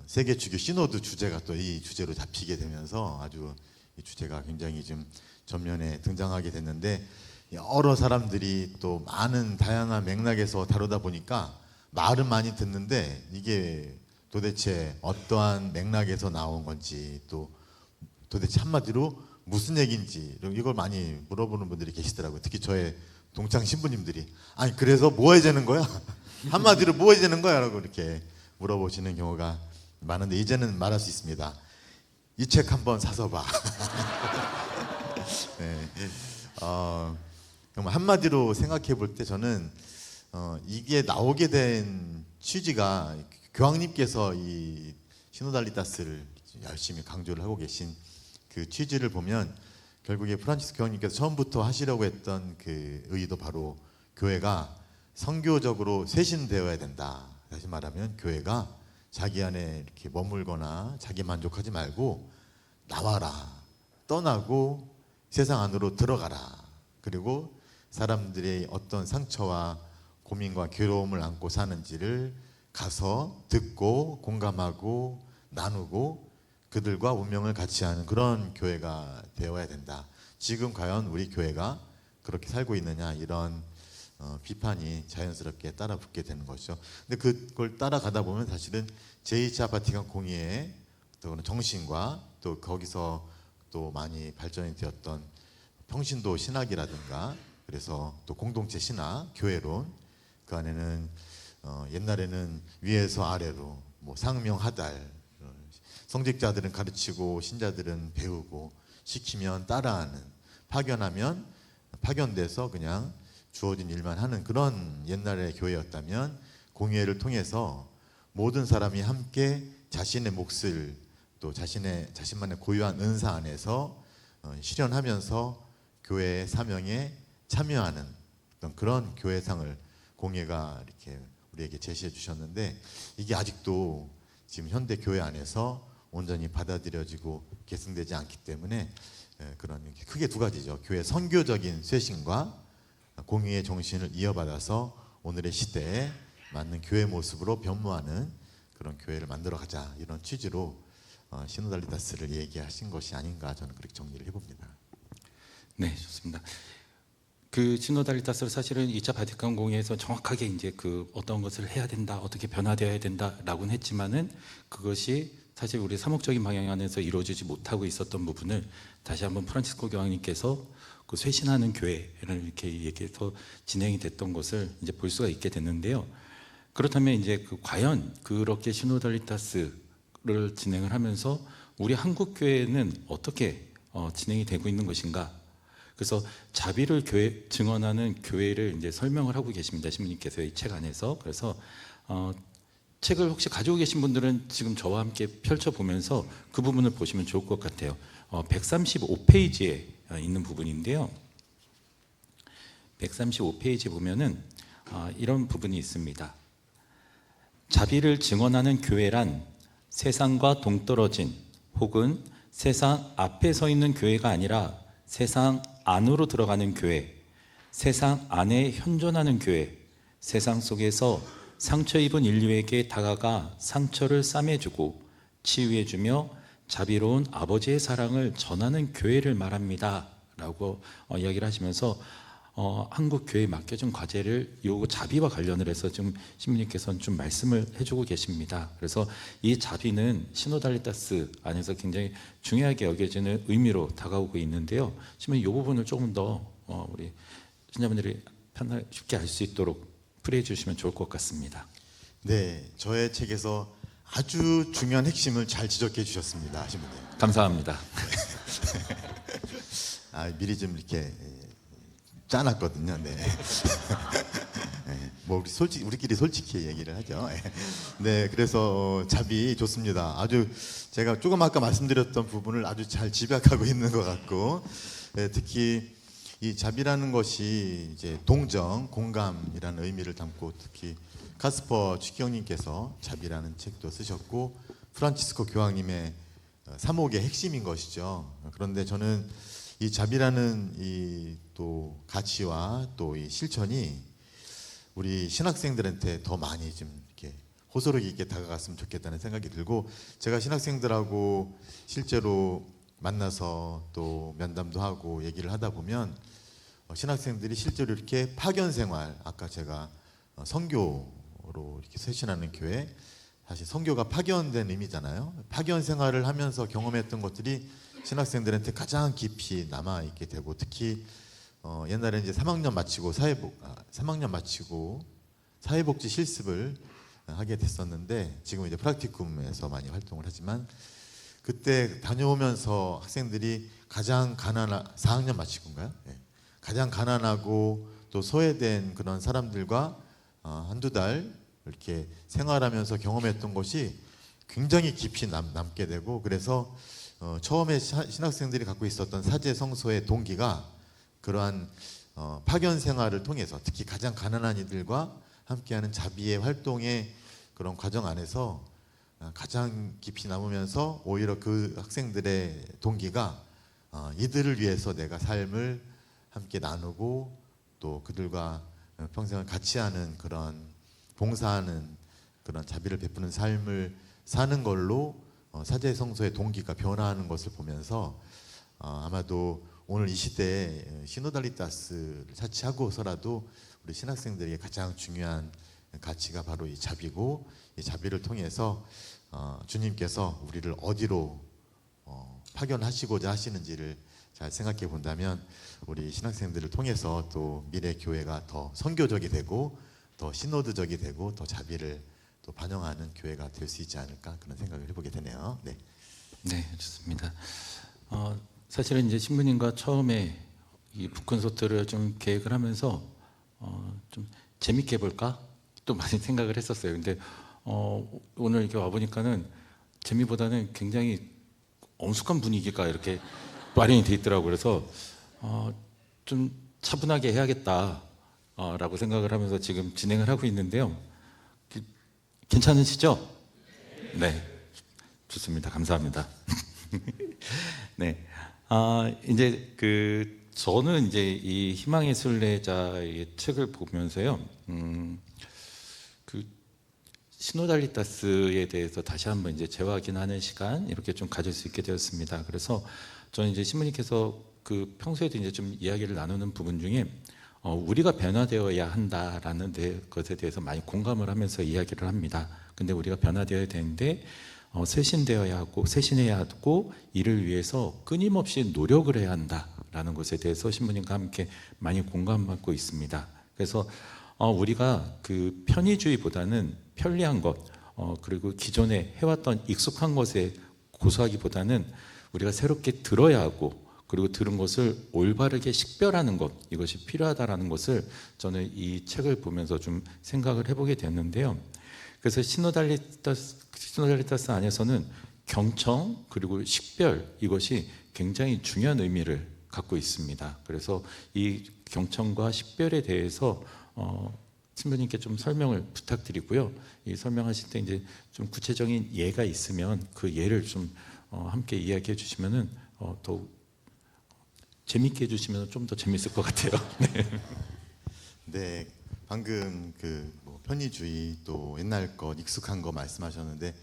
세계 주교 시노드 주제가 또 이 주제로 잡히게 되면서 아주 이 주제가 굉장히 좀 전면에 등장하게 됐는데, 여러 사람들이 또 많은 다양한 맥락에서 다루다 보니까 말은 많이 듣는데 이게 도대체 어떠한 맥락에서 나온 건지, 또 도대체 한마디로 무슨 얘기인지 이걸 많이 물어보는 분들이 계시더라고요. 특히 저의 동창 신부님들이, 아니 그래서 뭐 해야 되는 거야? 한마디로 뭐 해야 되는 거야? 라고 이렇게 물어보시는 경우가 많은데, 이제는 말할 수 있습니다. 이 책 한번 사서 봐. 네. 정말 한마디로 생각해 볼 때 저는 이게 나오게 된 취지가, 교황님께서 이 시노달리타스를 열심히 강조를 하고 계신 그 취지를 보면, 결국에 프란치스 교황님께서 처음부터 하시려고 했던 그 의도, 바로 교회가 선교적으로 쇄신되어야 된다. 다시 말하면 교회가 자기 안에 이렇게 머물거나 자기 만족하지 말고 나와라, 떠나고 세상 안으로 들어가라. 그리고 사람들의 어떤 상처와 고민과 괴로움을 안고 사는지를 가서 듣고 공감하고 나누고 그들과 운명을 같이 하는 그런 교회가 되어야 된다. 지금 과연 우리 교회가 그렇게 살고 있느냐 이런 비판이 자연스럽게 따라붙게 되는 것이죠. 근데 그걸 따라가다 보면 사실은 제2차 바티칸 공의회의 또 정신과 또 거기서 또 많이 발전이 되었던 평신도 신학이라든가 그래서 또 공동체 신학, 교회론 그 안에는 옛날에는 위에서 아래로 뭐 상명하달 성직자들은 가르치고 신자들은 배우고 시키면 따라하는 파견하면 파견돼서 그냥 주어진 일만 하는 그런 옛날의 교회였다면 공의회를 통해서 모든 사람이 함께 자신의 몫을 또 자신만의 고유한 은사 안에서 실현하면서 교회의 사명에 참여하는 어떤 그런 교회상을 공예가 이렇게 우리에게 제시해 주셨는데 이게 아직도 지금 현대 교회 안에서 온전히 받아들여지고 계승되지 않기 때문에 그런 크게 두 가지죠. 교회 선교적인 쇄신과 공의의 정신을 이어받아서 오늘의 시대에 맞는 교회 모습으로 변모하는 그런 교회를 만들어 가자 이런 취지로 시노달리다스를 얘기하신 것이 아닌가 저는 그렇게 정리를 해봅니다. 네, 좋습니다. 그 시노달리다스를 사실은 2차 바티칸 공의회에서 정확하게 이제 그 어떤 것을 해야 된다, 어떻게 변화되어야 된다라고는 했지만은 그것이 사실 우리 사목적인 방향 안에서 이루어지지 못하고 있었던 부분을 다시 한번 프란치스코 교황님께서 그 쇄신하는 교회를 이렇게 얘기해서 진행이 됐던 것을 이제 볼 수가 있게 됐는데요. 그렇다면 이제 그 과연 그렇게 시노달리다스를 진행을 하면서 우리 한국 교회는 어떻게 진행이 되고 있는 것인가? 그래서 자비를 증언하는 교회를 이제 설명을 하고 계십니다. 신부님께서 이 책 안에서. 그래서 책을 혹시 가지고 계신 분들은 지금 저와 함께 펼쳐보면서 그 부분을 보시면 좋을 것 같아요. 135페이지에 있는 부분인데요. 135페이지 보면은 이런 부분이 있습니다. 자비를 증언하는 교회란 세상과 동떨어진 혹은 세상 앞에 서 있는 교회가 아니라 세상 안으로 들어가는 교회, 세상 안에 현존하는 교회, 세상 속에서 상처 입은 인류에게 다가가 상처를 싸매주고 치유해주며 자비로운 아버지의 사랑을 전하는 교회를 말합니다 라고 이야기를 하시면서 한국 교회에 맡겨진 과제를 요 자비와 관련을 해서 좀 신부님께서는 좀 말씀을 해주고 계십니다. 그래서 이 자비는 시노달리다스 안에서 굉장히 중요하게 여겨지는 의미로 다가오고 있는데요. 신부님 이 부분을 조금 더 우리 신자분들이 편하게 쉽게 알 수 있도록 풀이해 주시면 좋을 것 같습니다. 네, 저의 책에서 아주 중요한 핵심을 잘 지적해 주셨습니다, 신부님. 감사합니다. 미리 좀 이렇게 짜놨거든요. 네. 뭐 우리끼리 솔직히 얘기를 하죠. 네, 그래서 자비 좋습니다. 아주 제가 조금 아까 말씀드렸던 부분을 아주 잘 집약하고 있는 것 같고, 특히 이 자비라는 것이 이제 동정, 공감이라는 의미를 담고 특히 카스퍼 추기경님께서 자비라는 책도 쓰셨고 프란치스코 교황님의 사목의 핵심인 것이죠. 그런데 저는 이 자비라는 이 또 가치와 또 이 실천이 우리 신학생들한테 더 많이 좀 이렇게 호소력 있게 다가갔으면 좋겠다는 생각이 들고 제가 신학생들하고 실제로 만나서 또 면담도 하고 얘기를 하다 보면 신학생들이 실제로 이렇게 파견 생활 아까 제가 선교로 이렇게 쇄신하는 교회 사실 선교가 파견된 의미잖아요. 파견 생활을 하면서 경험했던 것들이 신학생들한테 가장 깊이 남아 있게 되고 특히 옛날에 이제 3학년 마치고 사회복지 실습을 하게 됐었는데 지금 이제 프락티쿰에서 많이 활동을 하지만 그때 다녀오면서 학생들이 가장 4학년 마치고인가요? 네. 가장 가난하고 또 소외된 그런 사람들과 한두 달 이렇게 생활하면서 경험했던 것이 굉장히 깊이 남게 되고 그래서 처음에 신학생들이 갖고 있었던 사제 성소의 동기가 그러한 파견 생활을 통해서 특히 가장 가난한 이들과 함께하는 자비의 활동의 그런 과정 안에서 가장 깊이 남으면서 오히려 그 학생들의 동기가 이들을 위해서 내가 삶을 함께 나누고 또 그들과 평생을 같이 하는 그런 봉사하는 그런 자비를 베푸는 삶을 사는 걸로 사제 성소의 동기가 변화하는 것을 보면서 아마도 오늘 이 시대에 시노달리타스를 차치하고서라도 우리 신학생들에게 가장 중요한 가치가 바로 이 자비고, 이 자비를 통해서 주님께서 우리를 어디로 파견하시고자 하시는지를 잘 생각해 본다면 우리 신학생들을 통해서 또 미래 교회가 더 선교적이 되고 더 시노드적이 되고 더 자비를 또 반영하는 교회가 될 수 있지 않을까, 그런 생각을 해보게 되네요. 네. 네, 좋습니다. 사실은 이제 신부님과 처음에 이 북콘서트를 좀 계획을 하면서 좀 재밌게 해볼까 또 많이 생각을 했었어요. 근데 오늘 이렇게 와 보니까는 재미보다는 굉장히 엄숙한 분위기가 이렇게 마련이 돼 있더라고요. 그래서 좀 차분하게 해야겠다라고 생각을 하면서 지금 진행을 하고 있는데요. 괜찮으시죠? 네, 좋습니다. 감사합니다. 네, 이제 저는 이제 이 희망의 순례자의 책을 보면서요, 시노달리타스에 대해서 다시 한번 이제 재확인하는 시간 이렇게 좀 가질 수 있게 되었습니다. 그래서 저는 이제 신부님께서 평소에도 이제 좀 이야기를 나누는 부분 중에 우리가 변화되어야 한다라는 것에 대해서 많이 공감을 하면서 이야기를 합니다. 근데 우리가 변화되어야 되는데 쇄신되어야 하고 쇄신해야 하고 이를 위해서 끊임없이 노력을 해야 한다라는 것에 대해서 신부님과 함께 많이 공감받고 있습니다. 그래서 우리가 편의주의보다는 편리한 것 그리고 기존에 해왔던 익숙한 것에 고수하기보다는 우리가 새롭게 들어야 하고 그리고 들은 것을 올바르게 식별하는 것, 이것이 필요하다라는 것을 저는 이 책을 보면서 좀 생각을 해보게 됐는데요. 그래서 시노달리타스 안에서는 경청 그리고 식별, 이것이 굉장히 중요한 의미를 갖고 있습니다. 그래서 이 경청과 식별에 대해서 신부님께 좀 설명을 부탁드리고요. 이 설명하실 때 이제 좀 구체적인 예가 있으면 그 예를 좀 함께 이야기해 주시면은 더욱 재밌게 해주시면 좀 더 재밌을 것 같아요. 네. 네, 방금 편의주의 또 옛날 것 익숙한 거 말씀하셨는데,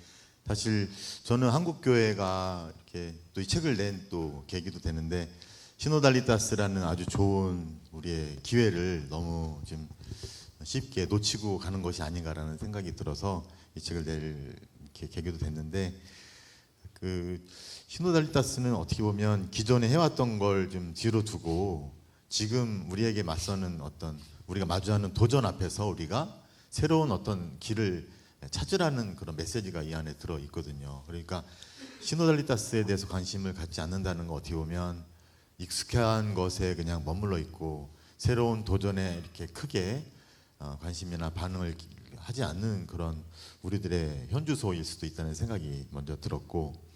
사실 저는 한국 교회가 이렇게 또 이 책을 낸 또 계기도 되는데, 시노달리타스라는 아주 좋은 우리의 기회를 너무 좀 쉽게 놓치고 가는 것이 아닌가라는 생각이 들어서 이 책을 낼 이렇게 계기도 됐는데, 시노달리타스는 어떻게 보면 기존에 해왔던 걸 좀 뒤로 두고 지금 우리에게 맞서는 우리가 마주하는 도전 앞에서 우리가 새로운 어떤 길을 찾으라는 그런 메시지가 이 안에 들어 있거든요. 그러니까 시노달리타스에 대해서 관심을 갖지 않는다는 거, 어떻게 보면 익숙한 것에 그냥 머물러 있고 새로운 도전에 이렇게 크게 관심이나 반응을 하지 않는 그런 우리들의 현주소일 수도 있다는 생각이 먼저 들었고,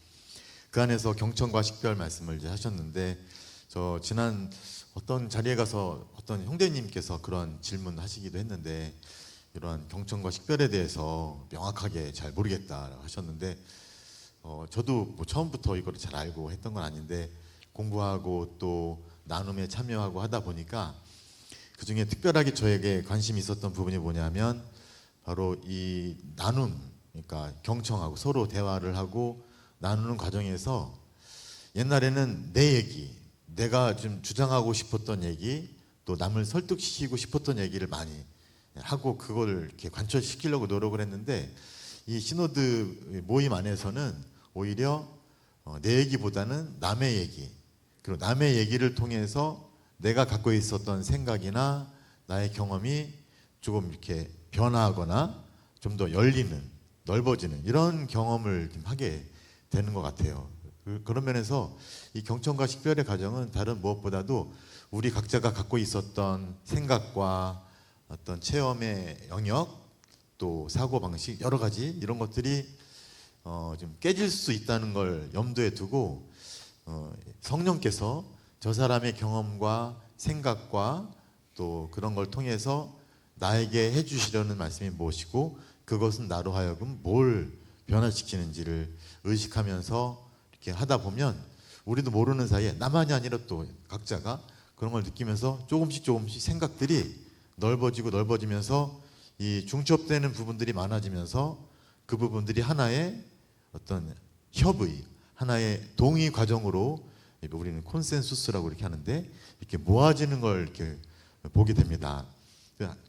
그 안에서 경청과 식별 말씀을 이제 하셨는데, 저 지난 어떤 자리에 가서 어떤 형제님께서 그런 질문하시기도 했는데, 이러한 경청과 식별에 대해서 명확하게 잘 모르겠다 하셨는데, 저도 처음부터 이걸 잘 알고 했던 건 아닌데 공부하고 또 나눔에 참여하고 하다 보니까 그 중에 특별하게 저에게 관심이 있었던 부분이 뭐냐면 바로 이 나눔, 그러니까 경청하고 서로 대화를 하고 나누는 과정에서 옛날에는 내 얘기, 내가 좀 주장하고 싶었던 얘기, 또 남을 설득시키고 싶었던 얘기를 많이 하고 그걸 이렇게 관철시키려고 노력을 했는데, 이 시노드 모임 안에서는 오히려 내 얘기보다는 남의 얘기, 그리고 남의 얘기를 통해서 내가 갖고 있었던 생각이나 나의 경험이 조금 이렇게 변화하거나 좀 더 열리는, 넓어지는 이런 경험을 좀 하게 되는 것 같아요. 그런 면에서 이 경청과 식별의 과정은 다른 무엇보다도 우리 각자가 갖고 있었던 생각과 어떤 체험의 영역, 또 사고 방식, 여러 가지 이런 것들이 좀 깨질 수 있다는 걸 염두에 두고 성령께서 저 사람의 경험과 생각과 또 그런 걸 통해서 나에게 해주시려는 말씀이 무엇이고, 그것은 나로 하여금 뭘 변화시키는지를 의식하면서 이렇게 하다 보면 우리도 모르는 사이에 나만이 아니라 또 각자가 그런 걸 느끼면서 조금씩 생각들이 넓어지고 넓어지면서 이 중첩되는 부분들이 많아지면서 그 부분들이 하나의 어떤 협의, 하나의 동의 과정으로 우리는 콘센수스라고 이렇게 하는데 이렇게 모아지는 걸 이렇게 보게 됩니다.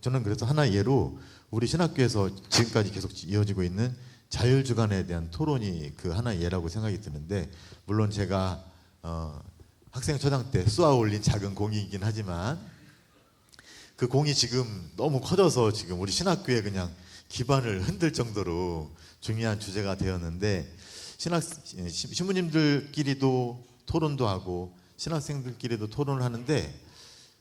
저는 그래서 하나 예로 우리 신학교에서 지금까지 계속 이어지고 있는 자율주관에 대한 토론이 그 하나의 예라고 생각이 드는데, 물론 제가 학생처장 때 쏘아 올린 작은 공이긴 하지만 그 공이 지금 너무 커져서 지금 우리 신학교에 그냥 기반을 흔들 정도로 중요한 주제가 되었는데, 신부님들끼리도 토론도 하고 신학생들끼리도 토론을 하는데,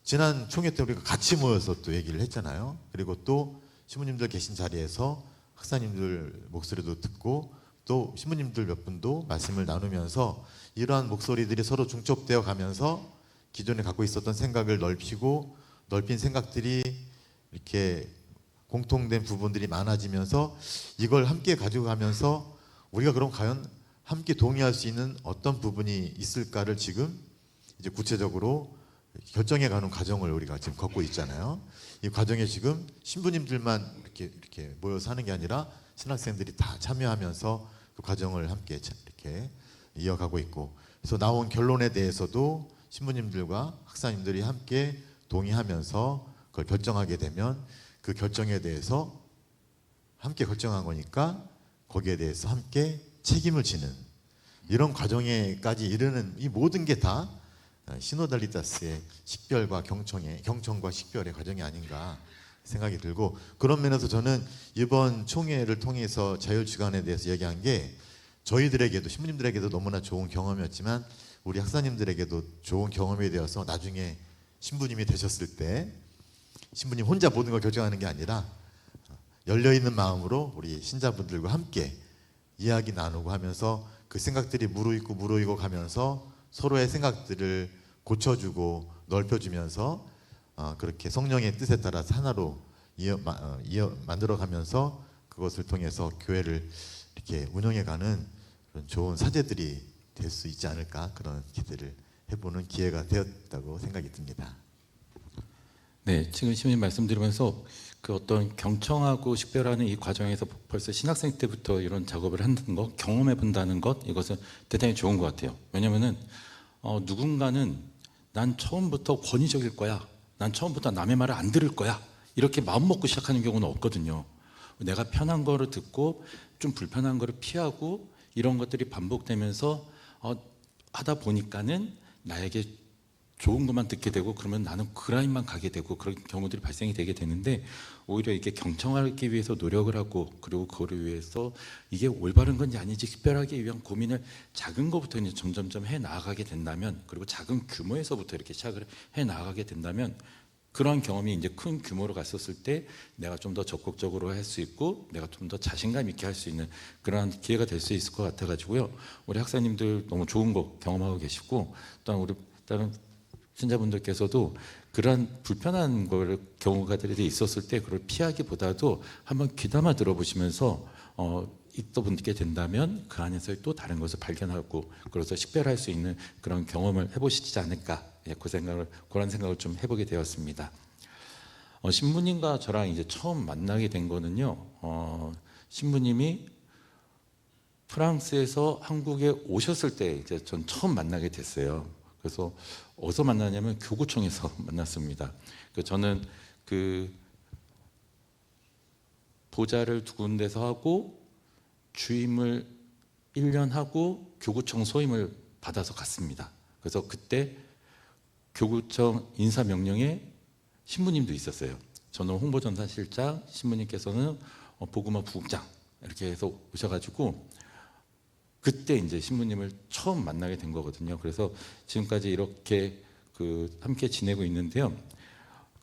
지난 총회 때 우리가 같이 모여서 또 얘기를 했잖아요. 그리고 또 신부님들 계신 자리에서 학사님들 목소리도 듣고 또 신부님들 몇 분도 말씀을 나누면서 이러한 목소리들이 서로 중첩되어 가면서 기존에 갖고 있었던 생각을 넓힌 생각들이 이렇게 공통된 부분들이 많아지면서 이걸 함께 가지고 가면서 우리가 그럼 과연 함께 동의할 수 있는 어떤 부분이 있을까를 지금 이제 구체적으로 결정해 가는 과정을 우리가 지금 걷고 있잖아요. 이 과정에 지금 신부님들만 이렇게 모여서 하는 게 아니라 신학생들이 다 참여하면서 그 과정을 함께 이렇게 이어가고 있고, 그래서 나온 결론에 대해서도 신부님들과 학사님들이 함께 동의하면서 그걸 결정하게 되면 그 결정에 대해서 함께 결정한 거니까 거기에 대해서 함께 책임을 지는 이런 과정에까지 이르는 이 모든 게 다 시노달리타스의 식별과 경청과 식별의 과정이 아닌가 생각이 들고, 그런 면에서 저는 이번 총회를 통해서 자율주관에 대해서 얘기한 게 저희들에게도 신부님들에게도 너무나 좋은 경험이었지만 우리 학사님들에게도 좋은 경험이 되어서 나중에 신부님이 되셨을 때 신부님 혼자 모든 걸 결정하는 게 아니라 열려있는 마음으로 우리 신자분들과 함께 이야기 나누고 하면서 그 생각들이 무르익고 가면서 서로의 생각들을 고쳐주고 넓혀주면서 그렇게 성령의 뜻에 따라서 하나로 만들어가면서 그것을 통해서 교회를 이렇게 운영해가는 그런 좋은 사제들이 될 수 있지 않을까, 그런 기대를 해보는 기회가 되었다고 생각이 듭니다. 네, 지금 시민님 말씀드리면서 그 어떤 경청하고 식별하는 이 과정에서 벌써 신학생 때부터 이런 작업을 한다는 것, 경험해 본다는 것, 이것은 대단히 좋은 것 같아요. 왜냐하면은 누군가는 난 처음부터 권위적일 거야, 난 처음부터 남의 말을 안 들을 거야, 이렇게 마음 먹고 시작하는 경우는 없거든요. 내가 편한 거를 듣고 좀 불편한 거를 피하고 이런 것들이 반복되면서 하다 보니까는 나에게 좋은 것만 듣게 되고, 그러면 나는 그 라인만 가게 되고 그런 경우들이 발생이 되게 되는데, 오히려 이렇게 경청하기 위해서 노력을 하고, 그리고 그거를 위해서 이게 올바른 건지 아닌지 식별하기 위한 고민을 작은 것부터 이제 점점점 해 나아가게 된다면, 그리고 작은 규모에서부터 이렇게 시작을 해 나아가게 된다면, 그런 경험이 이제 큰 규모로 갔었을 때 내가 좀 더 적극적으로 할 수 있고 내가 좀 더 자신감 있게 할 수 있는 그런 기회가 될 수 있을 것 같아가지고요. 우리 학사님들 너무 좋은 거 경험하고 계시고, 또한 우리 다른 신자분들께서도 그러한 불편한 경우가들이 있었을 때 그걸 피하기보다도 한번 귀담아 들어보시면서 있게 된다면 그 안에서 또 다른 것을 발견하고 그래서 식별할 수 있는 그런 경험을 해보시지 않을까, 그런 생각을 좀 해보게 되었습니다. 신부님과 저랑 이제 처음 만나게 된 거는요, 신부님이 프랑스에서 한국에 오셨을 때 이제 전 처음 만나게 됐어요. 그래서 어디서 만나냐면 교구청에서 만났습니다. 저는 그 보좌를 두 군데서 하고 주임을 1년 하고 교구청 소임을 받아서 갔습니다. 그래서 그때 교구청 인사명령에 신부님도 있었어요. 저는 홍보전산실장, 신부님께서는 복음화 부국장 이렇게 해서 오셔가지고 그때 이제 신부님을 처음 만나게 된 거거든요. 그래서 지금까지 이렇게 함께 지내고 있는데요.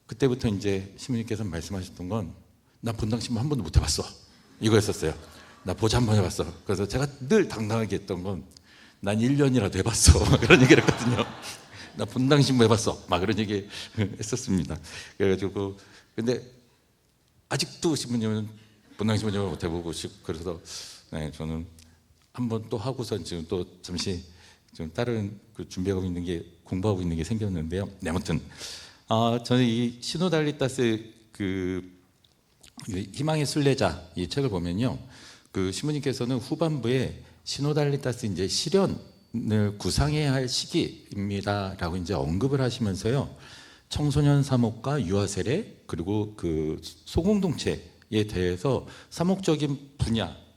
그때부터 이제 신부님께서 말씀하셨던 건 나 본당 신부 한 번도 못 해봤어, 이거였었어요. 나 보자 한 번 해봤어. 그래서 제가 늘 당당하게 했던 건 난 1년이라도 해봤어 그런 얘기를 했거든요. 나 본당 신부 해봤어, 막 그런 얘기 했었습니다. 그래가지고 근데 아직도 신부님은 본당 신부님을 못 해보고 그래서 네, 저는 한번 또 하고선 지금 또 잠시 좀 다른 준비하고 있는 게, 공부하고 있는 게 생겼는데요. 네, 아무튼 저는 이 시노달리타스 희망의 순례자 이 책을 보면요, 신부님께서는 후반부에 시노달리타스 이제 실현 구상해야 할 시기입니다라고 이제 언급을 하시면서요. 청소년 사목과 유아 세례 그리고 그 소공동체에 대해서 사목적인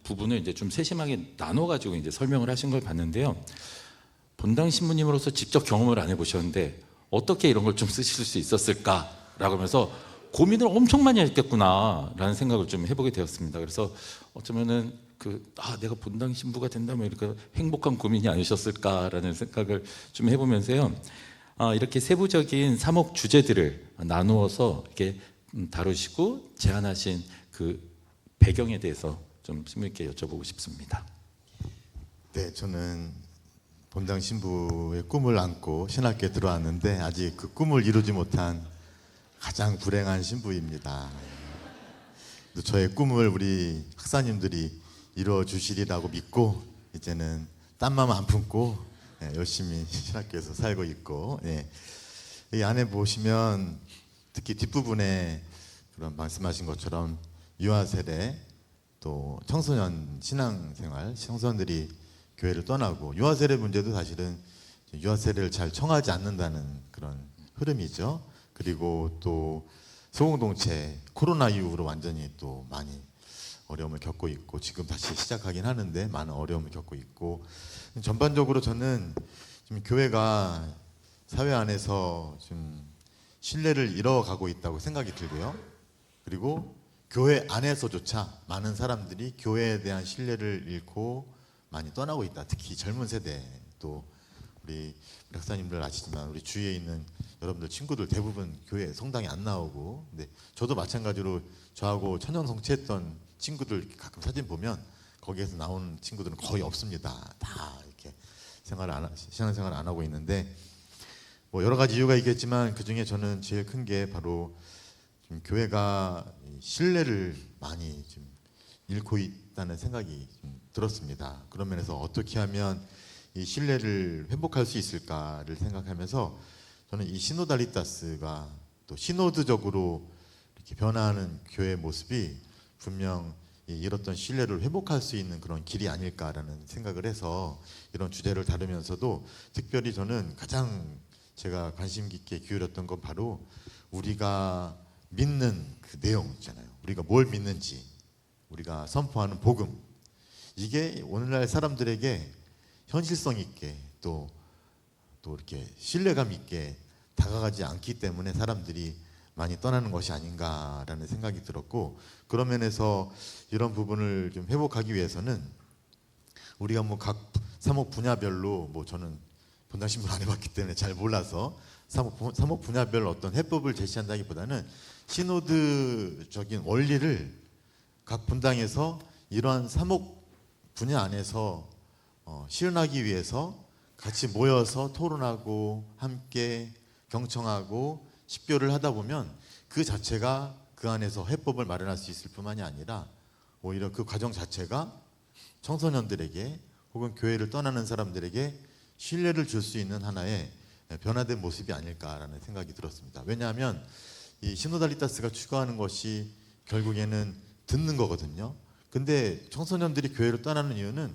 부분을 이제 좀 세심하게 나눠 가지고 이제 설명을 하신 걸 봤는데요. 본당 신부님으로서 직접 경험을 안 해보셨는데 어떻게 이런 걸 좀 쓰실 수 있었을까라고 하면서 고민을 엄청 많이 했겠구나라는 생각을 좀 해보게 되었습니다. 그래서 어쩌면은 내가 본당 신부가 된다면 이렇게 행복한 고민이 아니셨을까라는 생각을 좀 해보면서요. 이렇게 세부적인 사목 주제들을 나누어서 이렇게 다루시고 제안하신 그 배경에 대해서 좀 신부님께 여쭤보고 싶습니다. 네, 저는 본당 신부의 꿈을 안고 신학교에 들어왔는데 아직 그 꿈을 이루지 못한 가장 불행한 신부입니다. 저의 꿈을 우리 학사님들이 이루어 주시리라고 믿고 이제는 딴맘 안 품고 열심히 신학교에서 살고 있고, 이 안에 보시면 특히 뒷부분에 그런 말씀하신 것처럼 유아 세례 또 청소년 신앙생활 청소년들이 교회를 떠나고 유아 세례 문제도 사실은 유아 세례를 잘 청하지 않는다는 그런 흐름이죠. 그리고 또 소공동체 코로나 이후로 완전히 또 많이 어려움을 겪고 있고 지금 다시 시작하긴 하는데 많은 어려움을 겪고 있고 전반적으로 저는 좀 교회가 사회 안에서 좀 신뢰를 잃어가고 있다고 생각이 들고요. 그리고 교회 안에서조차 많은 사람들이 교회에 대한 신뢰를 잃고 많이 떠나고 있다. 특히 젊은 세대 또 우리 학사님들 아시지만 우리 주위에 있는 여러분들 친구들 대부분 교회 성당에 안 나오고 근데 저도 마찬가지로 저하고 천연 성취했던 친구들 가끔 사진 보면 거기에서 나오는 친구들은 거의 없습니다. 다 이렇게 신앙생활 안 하고 있는데 뭐 여러 가지 이유가 있겠지만 그 중에 저는 제일 큰 게 바로 좀 교회가 신뢰를 많이 좀 잃고 있다는 생각이 좀 들었습니다. 그런 면에서 어떻게 하면 이 신뢰를 회복할 수 있을까를 생각하면서 저는 이 시노달리타스가 또 시노드적으로 이렇게 변화하는 교회의 모습이 분명 잃었던 신뢰를 회복할 수 있는 그런 길이 아닐까라는 생각을 해서 이런 주제를 다루면서도 특별히 저는 가장 제가 관심 깊게 기울였던 건 바로 우리가 믿는 그 내용 있잖아요. 우리가 뭘 믿는지, 우리가 선포하는 복음, 이게 오늘날 사람들에게 현실성 있게 또 이렇게 신뢰감 있게 다가가지 않기 때문에 사람들이 많이 떠나는 것이 아닌가라는 생각이 들었고 그런 면에서 이런 부분을 좀 회복하기 위해서는 우리가 뭐 각 사목 분야별로 뭐 저는 본당 신문을 안 해봤기 때문에 잘 몰라서 사목 분야별 어떤 해법을 제시한다기보다는 시노드적인 원리를 각 분당에서 이러한 사목 분야 안에서 실현하기 위해서 같이 모여서 토론하고 함께 경청하고 식별을 하다 보면 그 자체가 그 안에서 해법을 마련할 수 있을 뿐만이 아니라 오히려 그 과정 자체가 청소년들에게 혹은 교회를 떠나는 사람들에게 신뢰를 줄 수 있는 하나의 변화된 모습이 아닐까라는 생각이 들었습니다. 왜냐하면 이 시노달리타스가 추구하는 것이 결국에는 듣는 거거든요. 근데 청소년들이 교회를 떠나는 이유는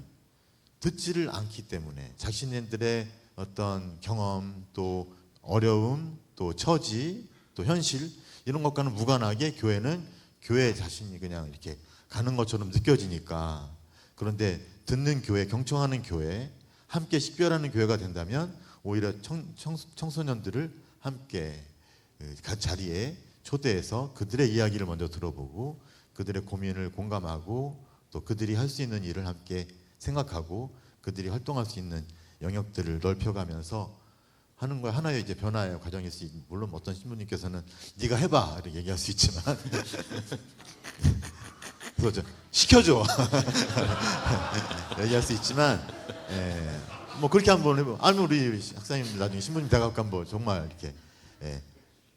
듣지를 않기 때문에 자신들의 어떤 경험 또 어려움 또 처지 또 현실 이런 것과는 무관하게 교회는 교회 자신이 그냥 이렇게 가는 것처럼 느껴지니까 그런데 듣는 교회 경청하는 교회 함께 식별하는 교회가 된다면 오히려 청소년들을 함께 그 자리에 초대해서 그들의 이야기를 먼저 들어보고 그들의 고민을 공감하고 또 그들이 할 수 있는 일을 함께 생각하고 그들이 활동할 수 있는 영역들을 넓혀가면서 하는 거 하나의 이제 변화의 과정일 수 있는 물론 어떤 신부님께서는 네가 해봐 이렇게 얘기할 수 있지만 그거죠 시켜줘 얘기할 수 있지만 뭐 그렇게 한번 해보. 아니면 우리 학사님들 나중에 신부님 돼갖고 한번 정말 이렇게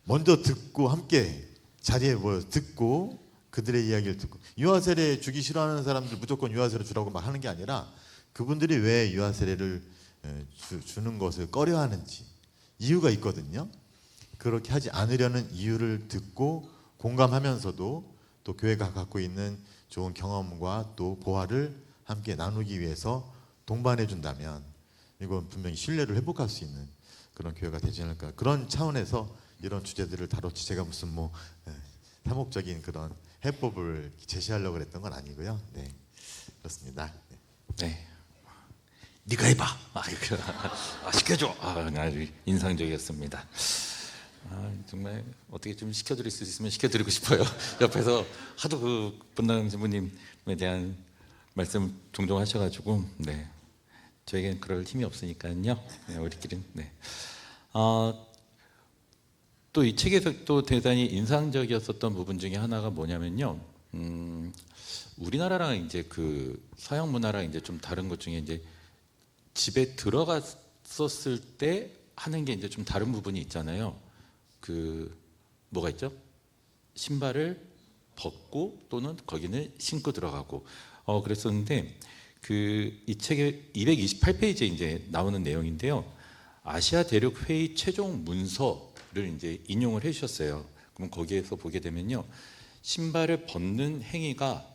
먼저 듣고 함께 자리에 모여 듣고 그들의 이야기를 듣고 유아 세례 주기 싫어하는 사람들 무조건 유아 세례 주라고 막 하는 게 아니라 그분들이 왜 유아 세례를 주는 것을 꺼려하는지 이유가 있거든요. 그렇게 하지 않으려는 이유를 듣고 공감하면서도 또 교회가 갖고 있는 좋은 경험과 또 보화를 함께 나누기 위해서 동반해 준다면 이건 분명히 신뢰를 회복할 수 있는 그런 교회가 되지 않을까. 그런 차원에서 이런 주제들을 다뤘지, 제가 무슨 뭐 사목적인 그런 해법을 제시하려고 그랬던 건 아니고요. 네, 그렇습니다. 네. 네. 네가 해봐. 시켜줘. 아주 인상적이었습니다. 정말 어떻게 좀 시켜드릴 수 있으면 시켜드리고 싶어요. 옆에서 하도 그 본당 신부님에 대한 말씀 종종 하셔가지고, 네, 저에겐 그럴 힘이 없으니까요. 네, 우리끼리는. 네. 또 이 책에서 또 대단히 인상적이었었던 부분 중에 하나가 뭐냐면요. 우리나라랑 이제 그 서양 문화랑 이제 좀 다른 것 중에 이제 집에 들어갔었을 때 하는 게 이제 좀 다른 부분이 있잖아요. 그 뭐가 있죠? 신발을 벗고 또는 거기는 신고 들어가고 그랬었는데 그 이 책의 228페이지에 이제 나오는 내용인데요. 아시아 대륙 회의 최종 문서를 이제 인용을 해 주셨어요. 그럼 거기에서 보게 되면요. 신발을 벗는 행위가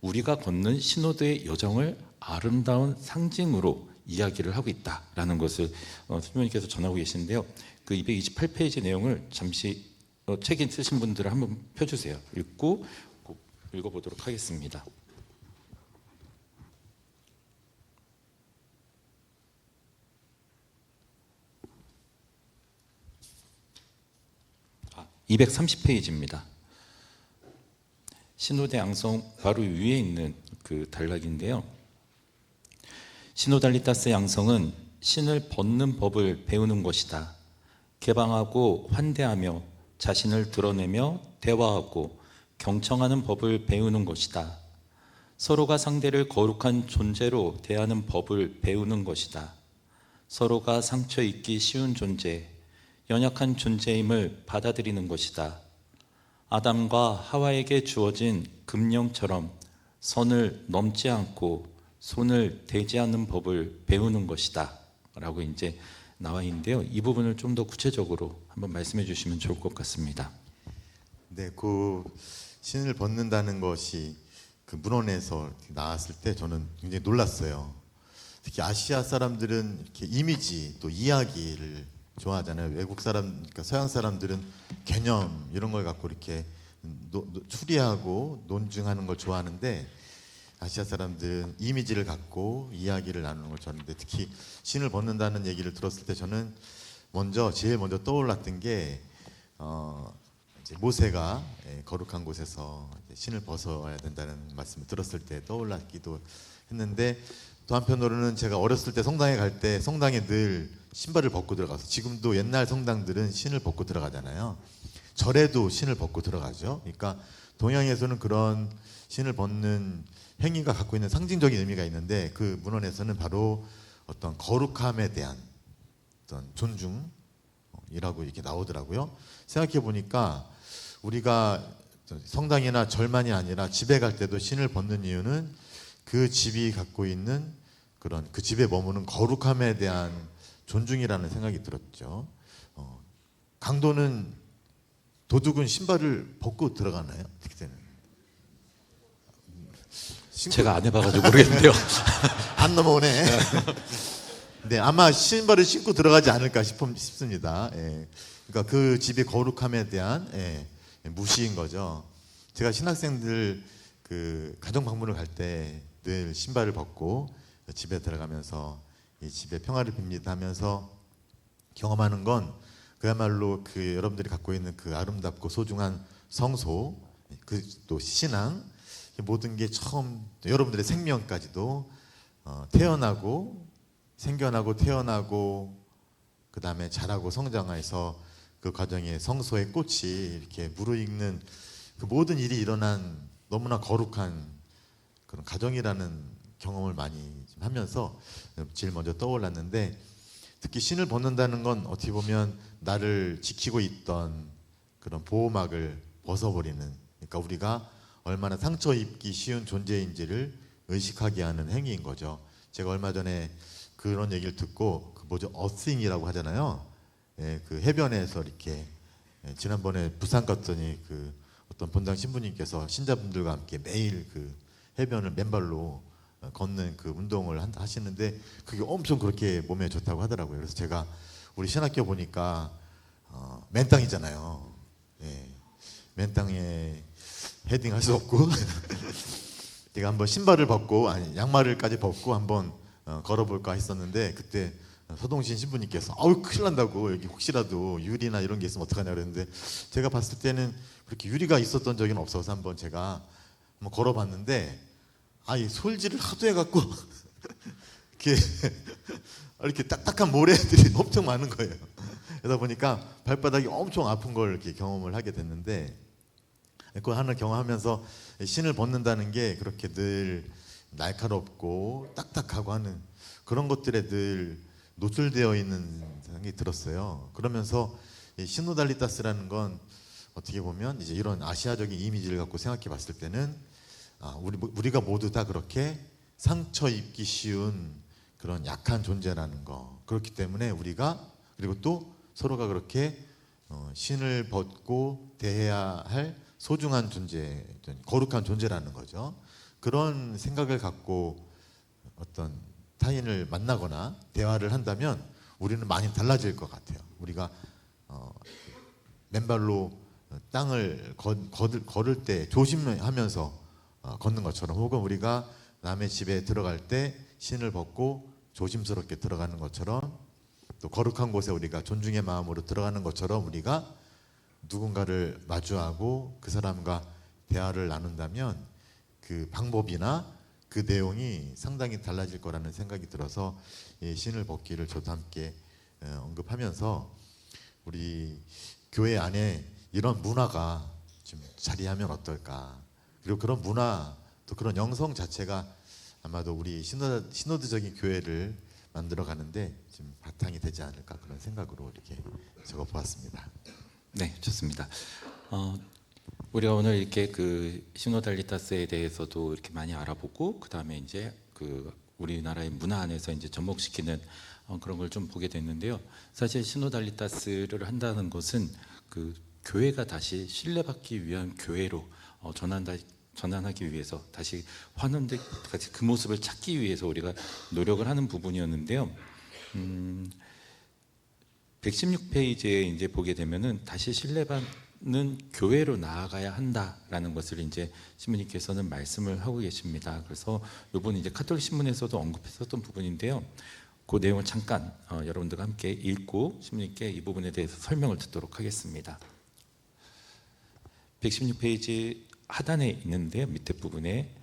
우리가 걷는 신호대의 여정을 아름다운 상징으로 이야기를 하고 있다라는 것을 선생님께서 전하고 계시는데요. 그 228페이지 내용을 잠시 책 쓰신 분들을 한번 펴주세요. 읽고 읽어보도록 하겠습니다. 아, 230페이지입니다. 신호대 양성 바로 위에 있는 그 단락인데요. 시노달리타스 양성은 신을 벗는 법을 배우는 것이다. 개방하고 환대하며 자신을 드러내며 대화하고 경청하는 법을 배우는 것이다. 서로가 상대를 거룩한 존재로 대하는 법을 배우는 것이다. 서로가 상처 입기 쉬운 존재, 연약한 존재임을 받아들이는 것이다. 아담과 하와에게 주어진 금령처럼 선을 넘지 않고 손을 대지 않는 법을 배우는 것이다 라고 이제 나와 있는데요. 이 부분을 좀 더 구체적으로 한번 말씀해 주시면 좋을 것 같습니다. 네, 그 신을 벗는다는 것이 그 문헌에서 나왔을 때 저는 굉장히 놀랐어요. 특히 아시아 사람들은 이렇게 이미지 또 이야기를 좋아하잖아요. 외국 사람, 그러니까 서양 사람들은 개념 이런 걸 갖고 이렇게 추리하고 논증하는 걸 좋아하는데 아시아 사람들은 이미지를 갖고 이야기를 나누는 걸 좋아하는데 특히 신을 벗는다는 얘기를 들었을 때 저는 제일 먼저 떠올랐던 게 이제 모세가 거룩한 곳에서 신을 벗어야 된다는 말씀을 들었을 때 떠올랐기도 했는데 또 한편으로는 제가 어렸을 때 성당에 갈 때 성당에 늘 신발을 벗고 들어가서 지금도 옛날 성당들은 신을 벗고 들어가잖아요. 절에도 신을 벗고 들어가죠. 그러니까 동양에서는 그런 신을 벗는 행위가 갖고 있는 상징적인 의미가 있는데 그 문헌에서는 바로 어떤 거룩함에 대한 어떤 존중이라고 이렇게 나오더라고요. 생각해 보니까 우리가 성당이나 절만이 아니라 집에 갈 때도 신을 벗는 이유는 그 집이 갖고 있는 그런 그 집에 머무는 거룩함에 대한 존중이라는 생각이 들었죠. 강도는 도둑은 신발을 벗고 들어가나요? 어떻게 되는? 제가 안 해봐가지고 모르겠는데요. 안 넘어오네. 네, 아마 신발을 신고 들어가지 않을까 싶습니다. 예. 그러니까 그 집의 거룩함에 대한 무시인 거죠. 제가 신학생들 그 가정 방문을 갈 때 늘 신발을 벗고 집에 들어가면서 이 집의 평화를 빕니다 하면서 경험하는 건 그야말로 그 여러분들이 갖고 있는 그 아름답고 소중한 성소, 그 또 신앙, 모든 게 처음 여러분들의 생명까지도 태어나고 생겨나고 태어나고 그 다음에 자라고 성장해서 그 과정에 성소의 꽃이 이렇게 무르익는 그 모든 일이 일어난 너무나 거룩한 그런 가정이라는 경험을 많이 좀 하면서 제일 먼저 떠올랐는데 특히 신을 벗는다는 건 어떻게 보면 나를 지키고 있던 그런 보호막을 벗어버리는, 그러니까 우리가 얼마나 상처 입기 쉬운 존재인지를 의식하게 하는 행위인 거죠. 제가 얼마 전에 그런 얘기를 듣고 그 뭐죠, 어싱이라고 하잖아요. 예, 그 해변에서 이렇게 지난번에 부산 갔더니 그 어떤 본당 신부님께서 신자분들과 함께 매일 그 해변을 맨발로 걷는 그 운동을 하시는데 그게 엄청 그렇게 몸에 좋다고 하더라고요. 그래서 제가 우리 신학교 보니까 맨 땅이잖아요. 예, 맨 땅에 헤딩할 수 없고 제가 한번 신발을 벗고 아니 양말을까지 벗고 한번 걸어볼까 했었는데 그때 서동신 신부님께서 아우 큰일 난다고 여기 혹시라도 유리나 이런 게 있으면 어떡하냐 그랬는데 제가 봤을 때는 그렇게 유리가 있었던 적은 없어서 한번 제가 한번 걸어봤는데 이 솔질을 하도 해갖고 이렇게 딱딱한 모래들이 엄청 많은 거예요. 그러다 보니까 발바닥이 엄청 아픈 걸 이렇게 경험을 하게 됐는데 그거 하나 경험하면서 신을 벗는다는 게 그렇게 늘 날카롭고 딱딱하고 하는 그런 것들에 늘 노출되어 있는 생각이 들었어요. 그러면서 이 시노달리타스라는 건 어떻게 보면 이제 이런 아시아적인 이미지를 갖고 생각해 봤을 때는 우리가 모두 다 그렇게 상처 입기 쉬운 그런 약한 존재라는 거. 그렇기 때문에 우리가 그리고 또 서로가 그렇게 신을 벗고 대해야 할 소중한 존재, 거룩한 존재라는 거죠. 그런 생각을 갖고 어떤 타인을 만나거나 대화를 한다면 우리는 많이 달라질 것 같아요. 우리가 맨발로 땅을 걸을 때 조심하면서 걷는 것처럼 혹은 우리가 남의 집에 들어갈 때 신을 벗고 조심스럽게 들어가는 것처럼 또 거룩한 곳에 우리가 존중의 마음으로 들어가는 것처럼 우리가 누군가를 마주하고 그 사람과 대화를 나눈다면 그 방법이나 그 내용이 상당히 달라질 거라는 생각이 들어서 이 신을 벗기를 저도 함께 언급하면서 우리 교회 안에 이런 문화가 좀 자리하면 어떨까. 그리고 그런 문화 또 그런 영성 자체가 아마도 우리 시노드적인 교회를 만들어 가는데 좀 바탕이 되지 않을까 그런 생각으로 이렇게 적어 보았습니다. 네, 좋습니다. 우리가 오늘 이렇게 그 시노달리타스에 대해서도 이렇게 많이 알아보고 그 다음에 이제 그 우리나라의 문화 안에서 이제 접목시키는 그런 걸 좀 보게 됐는데요. 사실 시노달리타스를 한다는 것은 그 교회가 다시 신뢰받기 위한 교회로 전환하기 위해서 다시 환원된 그 모습을 찾기 위해서 우리가 노력을 하는 부분이었는데요. 116페이지에 이제 보게 되면은 다시 신뢰받는 교회로 나아가야 한다라는 것을 이제 신부님께서는 말씀을 하고 계십니다. 그래서 이번 이제 카톨릭 신문에서도 언급했었던 부분인데요. 그 내용을 잠깐 여러분들과 함께 읽고 신부님께 이 부분에 대해서 설명을 듣도록 하겠습니다. 116페이지 하단에 있는데요. 밑에 부분에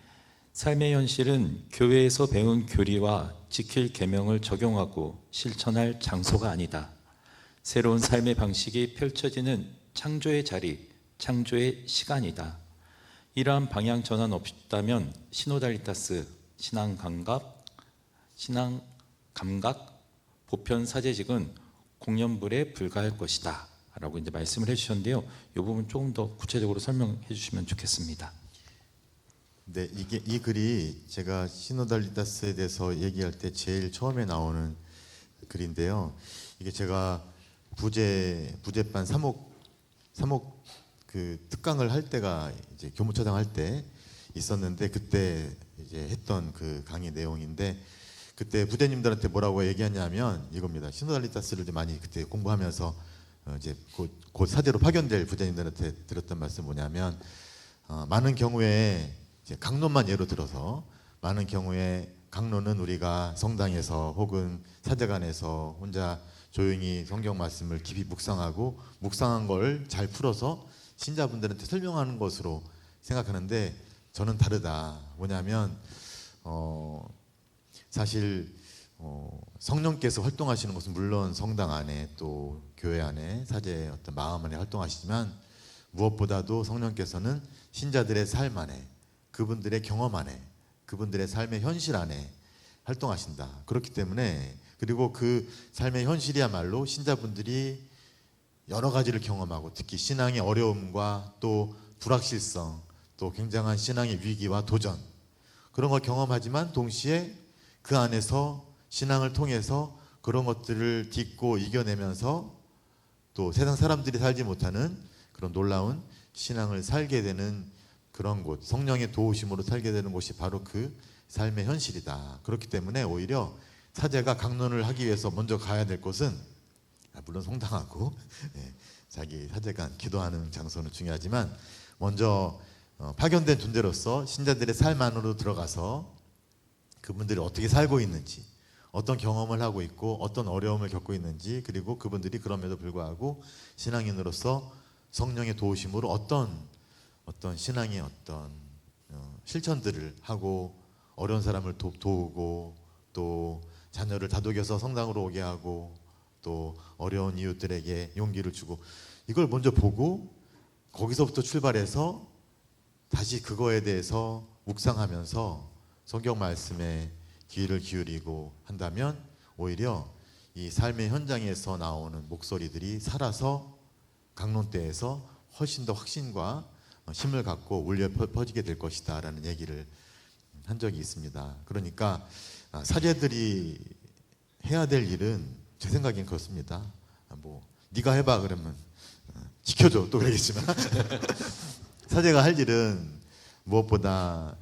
삶의 현실은 교회에서 배운 교리와 지킬 계명을 적용하고 실천할 장소가 아니다. 새로운 삶의 방식이 펼쳐지는 창조의 자리, 창조의 시간이다. 이러한 방향 전환 없다면 시노달리타스, 신앙 감각, 보편 사제직은 공연불에 불과할 것이다. 라고 이제 말씀을 해주셨는데요. 이 부분 조금 더 구체적으로 설명해 주시면 좋겠습니다. 네, 이 글이 제가 시노달리타스에 대해서 얘기할 때 제일 처음에 나오는 글인데요. 이게 제가 부제반 3목 그 특강을 할 때가 이제 교무처장 할 때 있었는데 그때 이제 했던 그 강의 내용인데 그때 부대님들한테 뭐라고 얘기하냐면 이겁니다. 시노달리타스를 많이 그때 공부하면서 이제 곧 사제로 파견될 부대님들한테 들었던 말씀 뭐냐면 많은 경우에 이제 강론만 예로 들어서 많은 경우에 강론은 우리가 성당에서 혹은 사제관에서 혼자 조용히 성경 말씀을 깊이 묵상한 걸 잘 풀어서 신자분들한테 설명하는 것으로 생각하는데 저는 다르다. 뭐냐면 사실 성령께서 활동하시는 것은 물론 성당 안에 또 교회 안에 사제의 어떤 마음 안에 활동하시지만 무엇보다도 성령께서는 신자들의 삶 안에 그분들의 경험 안에 그분들의 삶의 현실 안에 활동하신다. 그렇기 때문에 그리고 그 삶의 현실이야말로 신자분들이 여러 가지를 경험하고 특히 신앙의 어려움과 또 불확실성 또 굉장한 신앙의 위기와 도전 그런 걸 경험하지만 동시에 그 안에서 신앙을 통해서 그런 것들을 딛고 이겨내면서 또 세상 사람들이 살지 못하는 그런 놀라운 신앙을 살게 되는 그런 곳 성령의 도우심으로 살게 되는 곳이 바로 그 삶의 현실이다. 그렇기 때문에 오히려 사제가 강론을 하기 위해서 먼저 가야 될 곳은 물론 성당하고 자기 사제가 기도하는 장소는 중요하지만 먼저 파견된 존재로서 신자들의 삶 안으로 들어가서 그분들이 어떻게 살고 있는지, 어떤 경험을 하고 있고 어떤 어려움을 겪고 있는지, 그리고 그분들이 그럼에도 불구하고 신앙인으로서 성령의 도우심으로 어떤 신앙의 어떤 실천들을 하고 어려운 사람을 도우고 또 자녀를 다독여서 성당으로 오게 하고 또 어려운 이웃들에게 용기를 주고, 이걸 먼저 보고 거기서부터 출발해서 다시 그거에 대해서 묵상하면서 성경 말씀에 귀를 기울이고 한다면 오히려 이 삶의 현장에서 나오는 목소리들이 살아서 강론대에서 훨씬 더 확신과 힘을 갖고 울려 퍼지게 될 것이다 라는 얘기를 한 적이 있습니다. 그러니까 사제들이 해야 될 일은 제 생각엔 그렇습니다. 뭐 네가 해봐 그러면 지켜줘 또 그러겠지만 사제가 할 일은 무엇보다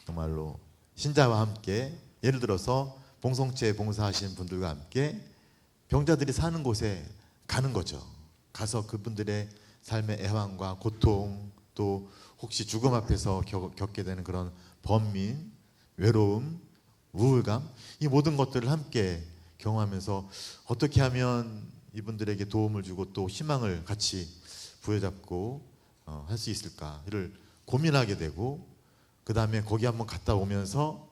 정말로 신자와 함께, 예를 들어서 봉성체 봉사하시는 분들과 함께 병자들이 사는 곳에 가는 거죠. 가서 그분들의 삶의 애환과 고통, 또 혹시 죽음 앞에서 겪게 되는 그런 번민, 외로움, 우울감, 이 모든 것들을 함께 경험하면서 어떻게 하면 이분들에게 도움을 주고 또 희망을 같이 부여잡고 할 수 있을까를 고민하게 되고, 그 다음에 거기 한번 갔다 오면서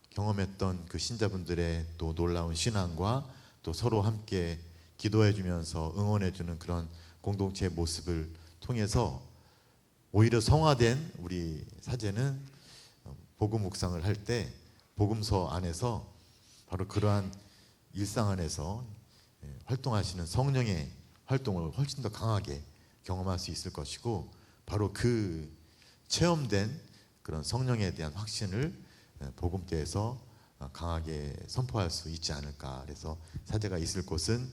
경험했던 그 신자분들의 또 놀라운 신앙과 또 서로 함께 기도해 주면서 응원해 주는 그런 공동체의 모습을 통해서 오히려 성화된 우리 사제는 복음 묵상을 할 때 복음서 안에서 바로 그러한 일상 안에서 활동하시는 성령의 활동을 훨씬 더 강하게 경험할 수 있을 것이고, 바로 그 체험된 그런 성령에 대한 확신을 복음대에서 강하게 선포할 수 있지 않을까. 그래서 사제가 있을 곳은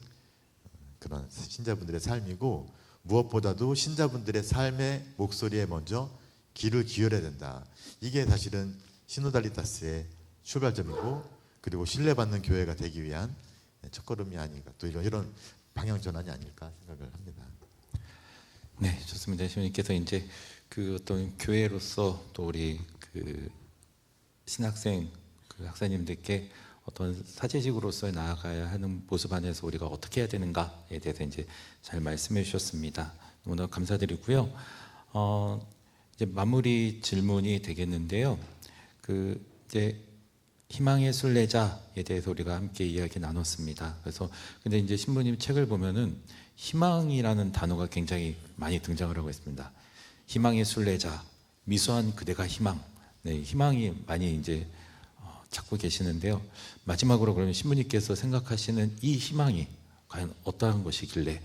그런 신자분들의 삶이고, 무엇보다도 신자분들의 삶의 목소리에 먼저 귀를 기울여야 된다. 이게 사실은 시노달리타스의 출발점이고, 그리고 신뢰받는 교회가 되기 위한 첫걸음이 아닌가, 또 이런 방향 전환이 아닐까 생각을 합니다. 네, 좋습니다. 시모님께서 이제 그 어떤 교회로서 또 우리 그 신학생 그 학사님들께 어떤 사제직으로서 나아가야 하는 모습 안에서 우리가 어떻게 해야 되는가에 대해서 이제 잘 말씀해 주셨습니다. 너무나 감사드리고요. 이제 마무리 질문이 되겠는데요. 그 이제 희망의 순례자에 대해서 우리가 함께 이야기 나눴습니다. 그래서 근데 이제 신부님 책을 보면은 희망이라는 단어가 굉장히 많이 등장을 하고 있습니다. 희망의 순례자, 미소한 그대가 희망. 네, 희망이 많이 이제 찾고 계시는데요. 마지막으로 그러면 신부님께서 생각하시는 이 희망이 과연 어떠한 것이길래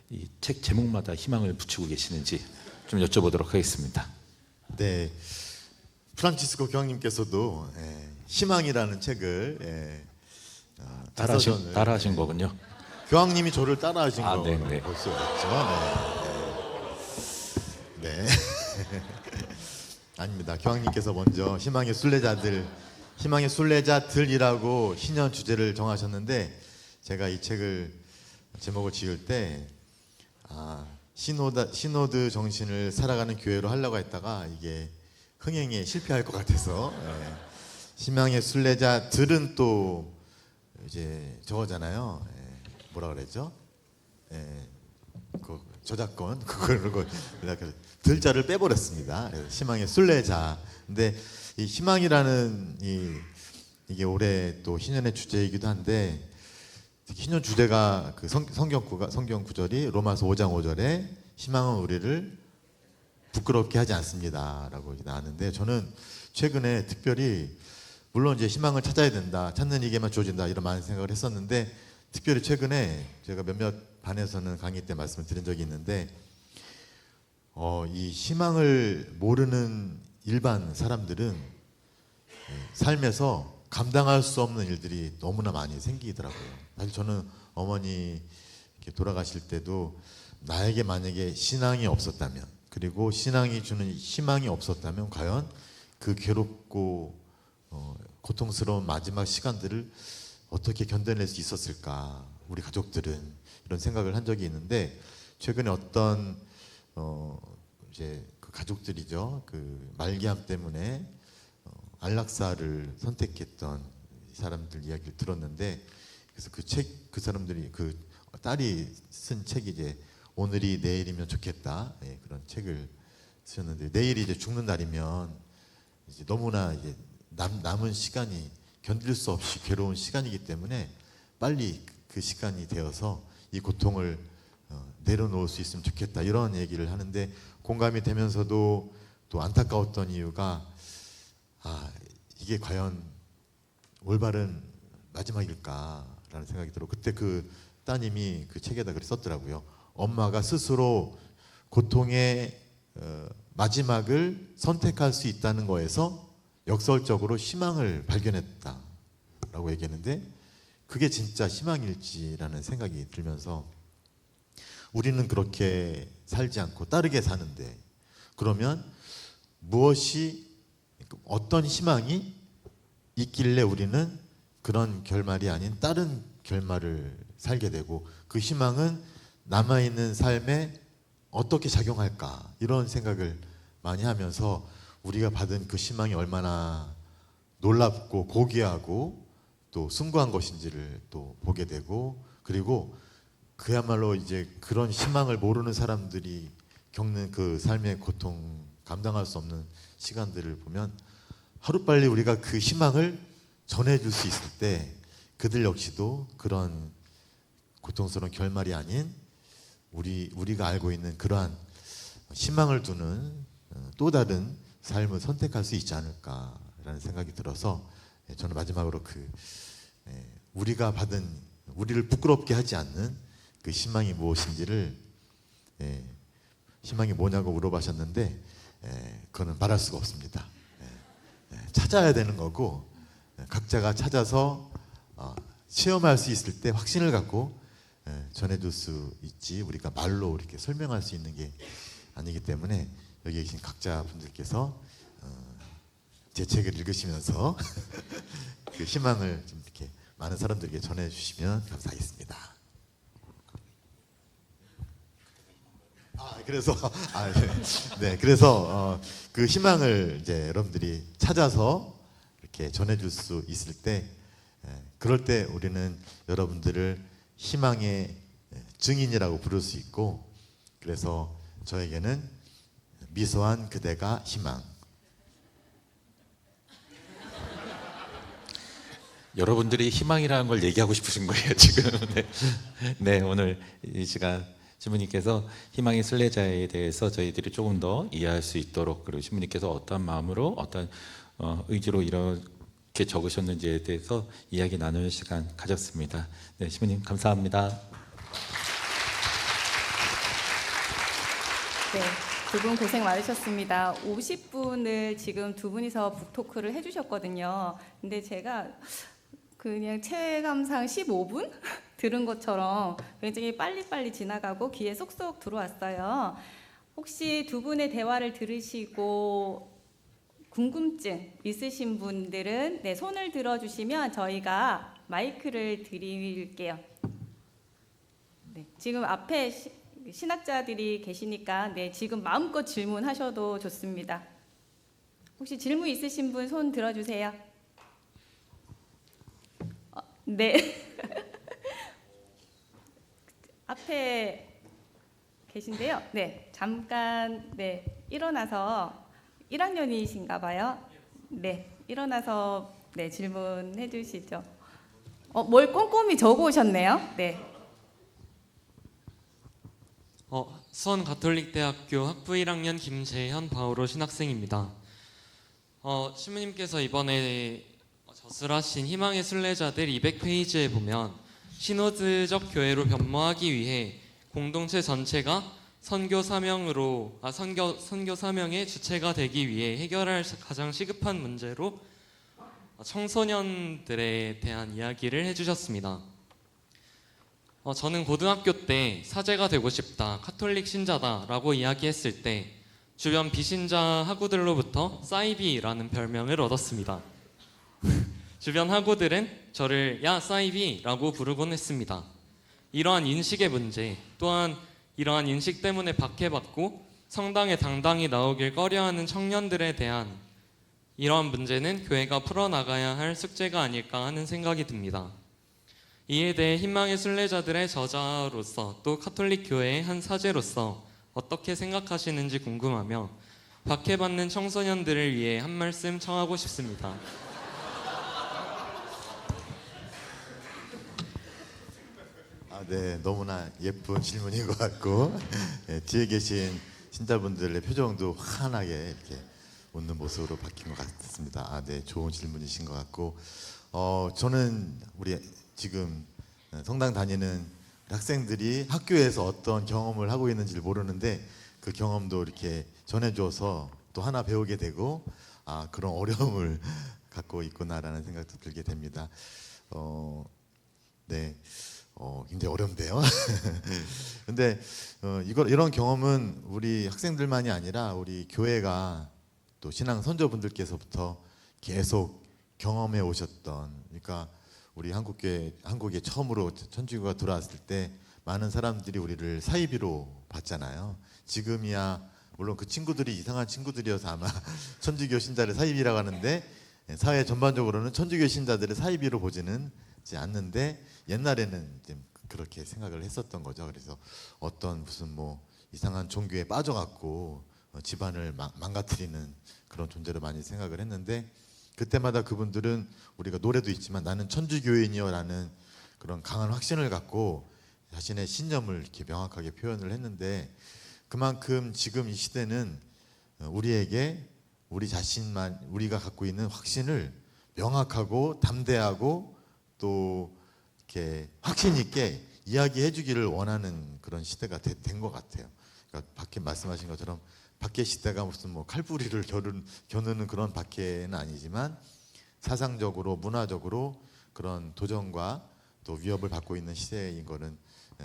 이 책 제목마다 희망을 붙이고 계시는지 좀 여쭤보도록 하겠습니다. 네, 프란치스코 교황님께서도 희망이라는 책을 따라하신 거군요. 교황님이 저를 따라하신 아, 거로 네. 볼 수 있죠. 네. 아닙니다. 교황님께서 먼저 희망의 순례자들이라고 신년 주제를 정하셨는데, 제가 이 책을 제목을 지을 때 시노드 정신을 살아가는 교회로 하려고 했다가 이게 흥행에 실패할 것 같아서 희망의 순례자들은 또 이제 저거잖아요. 뭐라 그랬죠? 그 저작권 그걸 들자를 빼버렸습니다. 희망의 순례자. 근데 이 희망이라는 이게 올해 또 희년의 주제이기도 한데, 희년 주제가 그 성경 구절이 로마서 5장 5절에 희망은 우리를 부끄럽게 하지 않습니다라고 나왔는데, 저는 최근에 특별히 물론 이제 희망을 찾아야 된다, 찾는 이게만 주어진다 이런 많은 생각을 했었는데, 특별히 최근에 제가 몇몇 반에서는 강의 때 말씀을 드린 적이 있는데, 이 희망을 모르는 일반 사람들은 삶에서 감당할 수 없는 일들이 너무나 많이 생기더라고요. 사실 저는 어머니 이렇게 돌아가실 때도 나에게 만약에 신앙이 없었다면, 그리고 신앙이 주는 희망이 없었다면 과연 그 괴롭고 고통스러운 마지막 시간들을 어떻게 견뎌낼 수 있었을까? 우리 가족들은 이런 생각을 한 적이 있는데 최근에 어떤 이제 그 가족들이죠. 그 말기암 때문에 안락사를 선택했던 사람들 이야기를 들었는데 그래서 그 사람들이 그 딸이 쓴 책이 이제 오늘이 내일이면 좋겠다 그런 책을 쓰셨는데 내일이 이제 죽는 날이면 이제 너무나 이제 남은 시간이 견딜 수 없이 괴로운 시간이기 때문에 빨리 그 시간이 되어서 이 고통을 내려놓을 수 있으면 좋겠다 이런 얘기를 하는데 공감이 되면서도 또 안타까웠던 이유가 이게 과연 올바른 마지막일까라는 생각이 들어. 그때 그 따님이 그 책에다 그렇게 썼더라고요. 엄마가 스스로 고통의 마지막을 선택할 수 있다는 거에서 역설적으로 희망을 발견했다라고 얘기했는데 그게 진짜 희망일지라는 생각이 들면서 우리는 그렇게 살지 않고 다르게 사는데 그러면 어떤 희망이 있길래 우리는 그런 결말이 아닌 다른 결말을 살게 되고 그 희망은 남아있는 삶에 어떻게 작용할까 이런 생각을 많이 하면서 우리가 받은 그 희망이 얼마나 놀랍고 고귀하고 또 숭고한 것인지를 또 보게 되고 그리고 그야말로 이제 그런 희망을 모르는 사람들이 겪는 그 삶의 고통 감당할 수 없는 시간들을 보면 하루빨리 우리가 그 희망을 전해줄 수 있을 때 그들 역시도 그런 고통스러운 결말이 아닌 우리가 알고 있는 그러한 희망을 두는 또 다른 삶을 선택할 수 있지 않을까라는 생각이 들어서 저는 마지막으로 우리가 받은 우리를 부끄럽게 하지 않는 그 희망이 무엇인지를 희망이 뭐냐고 물어보셨는데 그거는 말할 수가 없습니다. 찾아야 되는 거고 각자가 찾아서 체험할 수 있을 때 확신을 갖고 전해줄 수 있지 우리가 말로 이렇게 설명할 수 있는 게 아니기 때문에 여기 계신 각자 분들께서 제 책을 읽으시면서 그 희망을 좀 이렇게 많은 사람들에게 전해주시면 감사하겠습니다. 그래서 그 희망을 이제 여러분들이 찾아서 이렇게 전해줄 수 있을 때, 그럴 때 우리는 여러분들을 희망의 증인이라고 부를 수 있고, 그래서 저에게는 미소한 그대가 희망. 여러분들이 희망이라는 걸 얘기하고 싶으신 거예요 지금. 네, 오늘 이 시간 신부님께서 희망의 순례자에 대해서 저희들이 조금 더 이해할 수 있도록, 그리고 신부님께서 어떤 마음으로 어떤 의지로 이렇게 적으셨는지에 대해서 이야기 나누는 시간 가졌습니다. 네, 신부님 감사합니다. 네, 두 분 고생 많으셨습니다. 50분을 지금 두 분이서 북토크를 해주셨거든요. 근데 제가 그냥 체감상 15분 들은 것처럼 굉장히 빨리빨리 지나가고 귀에 쏙쏙 들어왔어요. 혹시 두 분의 대화를 들으시고 궁금증 있으신 분들은 손을 들어주시면 저희가 마이크를 드릴게요. 네, 지금 앞에 신학자들이 계시니까 지금 마음껏 질문하셔도 좋습니다. 혹시 질문 있으신 분 손 들어주세요. 네. 앞에 계신데요. 네, 잠깐 일어나서 1학년이신가 봐요. 네, 일어나서 질문해 주시죠. 뭘 꼼꼼히 적어 오셨네요. 네. 수원 가톨릭대학교 학부 1학년 김재현 바오로 신학생입니다. 신부님께서 이번에 저술하신 희망의 순례자들 200페이지에 보면 시노드적 교회로 변모하기 위해 공동체 전체가 선교 사명의 주체가 되기 위해 해결할 가장 시급한 문제로 청소년들에 대한 이야기를 해주셨습니다. 저는 고등학교 때 사제가 되고 싶다, 카톨릭 신자다 라고 이야기했을 때 주변 비신자 학우들로부터 사이비라는 별명을 얻었습니다. 주변 학우들은 저를 야 사이비라고 부르곤 했습니다. 이러한 인식의 문제, 또한 이러한 인식 때문에 박해받고 성당에 당당히 나오길 꺼려하는 청년들에 대한 이러한 문제는 교회가 풀어나가야 할 숙제가 아닐까 하는 생각이 듭니다. 이에 대해 희망의 순례자들의 저자로서 또 카톨릭 교회의 한 사제로서 어떻게 생각하시는지 궁금하며 박해받는 청소년들을 위해 한 말씀 청하고 싶습니다. 네, 너무나 예쁜 질문인 것 같고 뒤에 계신 신자분들의 표정도 환하게 이렇게 웃는 모습으로 바뀐 것 같습니다. 네, 좋은 질문이신 것 같고 저는 우리 지금 성당 다니는 학생들이 학교에서 어떤 경험을 하고 있는지를 모르는데 그 경험도 이렇게 전해줘서 또 하나 배우게 되고 그런 어려움을 갖고 있구나라는 생각도 들게 됩니다. 네. 굉장히 어렵네요. 근데 이런 경험은 우리 학생들만이 아니라 우리 교회가 또 신앙 선조분들께서부터 계속 경험해 오셨던, 그러니까 우리 한국에 처음으로 천주교가 들어왔을 때 많은 사람들이 우리를 사이비로 봤잖아요. 지금이야 물론 그 친구들이 이상한 친구들이어서 아마 천주교 신자를 사이비라고 하는데 사회 전반적으로는 천주교 신자들을 사이비로 보지는 않는데 옛날에는 이제 그렇게 생각을 했었던 거죠. 그래서 어떤 무슨 뭐 이상한 종교에 빠져갖고 집안을 망가뜨리는 그런 존재로 많이 생각을 했는데 그때마다 그분들은 우리가 노래도 있지만 나는 천주교인이여라는 그런 강한 확신을 갖고 자신의 신념을 이렇게 명확하게 표현을 했는데 그만큼 지금 이 시대는 우리에게 우리 자신만 우리가 갖고 있는 확신을 명확하고 담대하고 또 이렇게 확신 있게 이야기해 주기를 원하는 그런 시대가 된 것 같아요. 그러니까 밖에 말씀하신 것처럼 박해 시대가 무슨 뭐 칼부리를 겨누는 그런 박해는 아니지만 사상적으로 문화적으로 그런 도전과 또 위협을 받고 있는 시대인 거는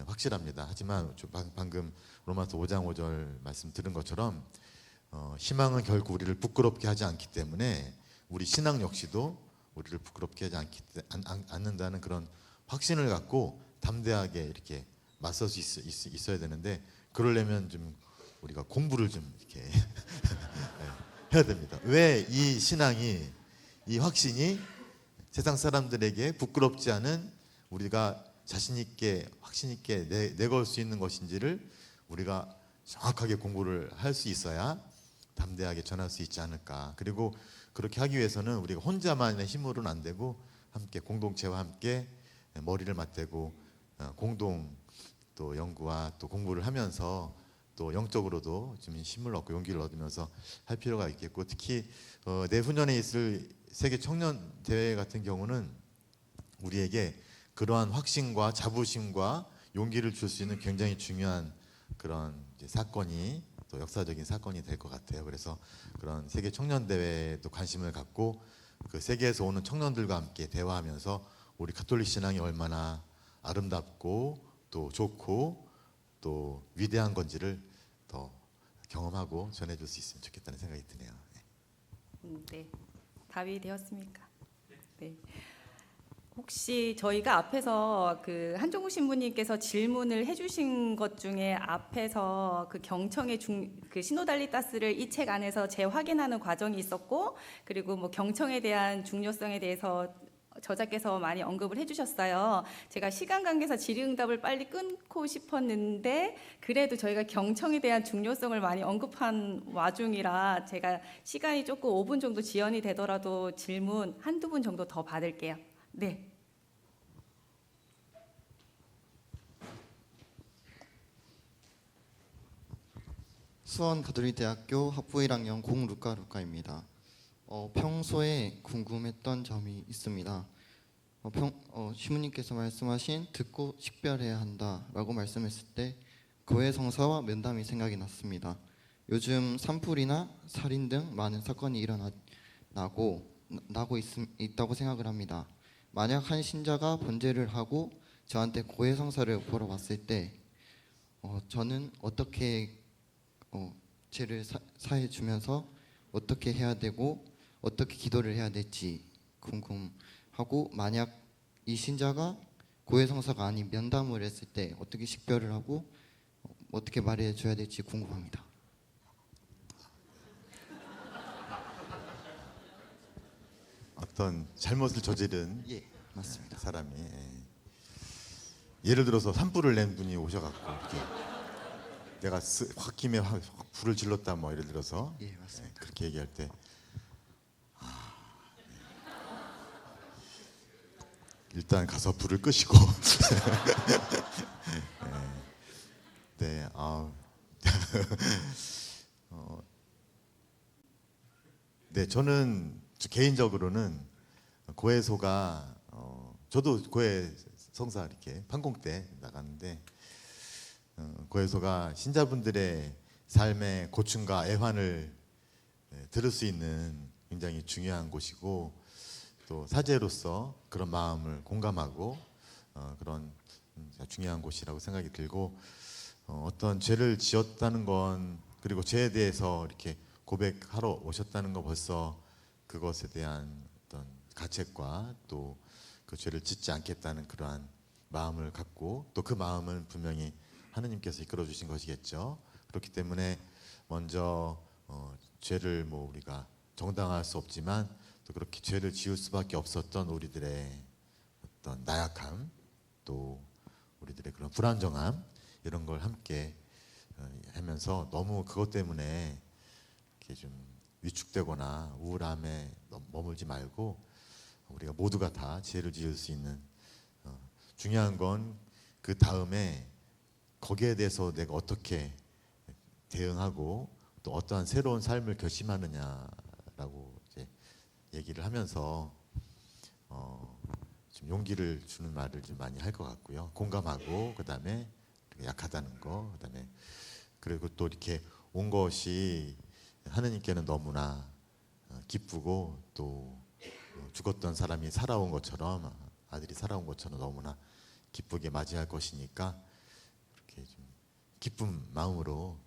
확실합니다. 하지만 방금 로마서 5장 5절 말씀 들은 것처럼 희망은 결국 우리를 부끄럽게 하지 않기 때문에 우리 신앙 역시도 우리를 부끄럽게 하지 않는다는 그런 확신을 갖고 담대하게 이렇게 맞설 수 있어야 되는데 그러려면 좀 우리가 공부를 좀 이렇게 해야 됩니다. 왜 이 신앙이 이 확신이 세상 사람들에게 부끄럽지 않은 우리가 자신 있게 확신 있게 내걸 수 있는 것인지를 우리가 정확하게 공부를 할 수 있어야 담대하게 전할 수 있지 않을까. 그리고 그렇게 하기 위해서는 우리가 혼자만의 힘으로는 안 되고 함께 공동체와 함께 머리를 맞대고 공동 또 연구와 또 공부를 하면서 또 영적으로도 좀 힘을 얻고 용기를 얻으면서 할 필요가 있겠고 특히 내후년에 있을 세계 청년 대회 같은 경우는 우리에게 그러한 확신과 자부심과 용기를 줄 수 있는 굉장히 중요한 그런 이제 사건이 또 역사적인 사건이 될 것 같아요. 그래서 그런 세계 청년 대회에도 관심을 갖고 그 세계에서 오는 청년들과 함께 대화하면서 우리 가톨릭 신앙이 얼마나 아름답고 또 좋고 또 위대한 건지를 더 경험하고 전해줄 수 있으면 좋겠다는 생각이 드네요. 네, 답이 되었습니까? 네. 혹시 저희가 앞에서 그 한종우 신부님께서 질문을 해주신 것 중에 앞에서 그 경청의 그 시노달리타스를 이 책 안에서 재확인하는 과정이 있었고 그리고 뭐 경청에 대한 중요성에 대해서 저자께서 많이 언급을 해주셨어요. 제가 시간 관계상 질의응답을 빨리 끊고 싶었는데 그래도 저희가 경청에 대한 중요성을 많이 언급한 와중이라 제가 시간이 조금 5분 정도 지연이 되더라도 질문 한두 분 정도 더 받을게요. 네. 수원 가톨릭대학교 학부 1학년 공루카입니다. 평소에 궁금했던 점이 있습니다. 시무님께서 말씀하신 듣고 식별해야 한다라고 말씀했을 때 교회 성사와 면담이 생각이 났습니다. 요즘 산불이나 살인 등 많은 사건이 일어나고 있다고 생각을 합니다. 만약 한 신자가 번제를 하고 저한테 고해 성사를 보러 왔을 때 저는 어떻게 죄를 사해 주면서 어떻게 해야 되고 어떻게 기도를 해야 될지 하고 만약 이 신자가 고해성사가 아닌 면담을 했을 때 어떻게 식별을 하고 어떻게 말해줘야 될지 궁금합니다. 어떤 잘못을 저지른 예, 맞습니다. 사람이 예를 들어서 산불을 낸 분이 오셔갖고 이렇게 내가 홧김에 확 불을 질렀다 뭐 예를 들어서 예, 맞습니다. 그렇게 얘기할 때 일단 가서 불을 끄시고 네, 네, 저는 개인적으로는 고해소가 저도 고해 성사 이렇게 판공 때 나갔는데 고해소가 신자분들의 삶의 고충과 애환을 들을 수 있는 굉장히 중요한 곳이고 또 사제로서 그런 마음을 공감하고 그런 중요한 곳이라고 생각이 들고 어떤 죄를 지었다는 건 그리고 죄에 대해서 이렇게 고백하러 오셨다는 거 벌써 그것에 대한 어떤 가책과 또 그 죄를 짓지 않겠다는 그러한 마음을 갖고 또 그 마음은 분명히 하느님께서 이끌어 주신 것이겠죠. 그렇기 때문에 먼저 죄를 뭐 우리가 정당화할 수 없지만 또 그렇게 죄를 지을 수밖에 없었던 우리들의 어떤 나약함 또 우리들의 그런 불안정함 이런 걸 함께 하면서 너무 그것 때문에 이렇게 좀 위축되거나 우울함에 머물지 말고 우리가 모두가 다 죄를 지을 수 있는 중요한 건 그 다음에 거기에 대해서 내가 어떻게 대응하고 또 어떠한 새로운 삶을 결심하느냐라고 이제 얘기를 하면서 좀 용기를 주는 말을 좀 많이 할 것 같고요. 공감하고 그다음에 약하다는 거 그다음에 그리고 또 이렇게 온 것이 하느님께는 너무나 기쁘고 또 죽었던 사람이 살아온 것처럼 아들이 살아온 것처럼 너무나 기쁘게 맞이할 것이니까 그렇게 좀 기쁜 마음으로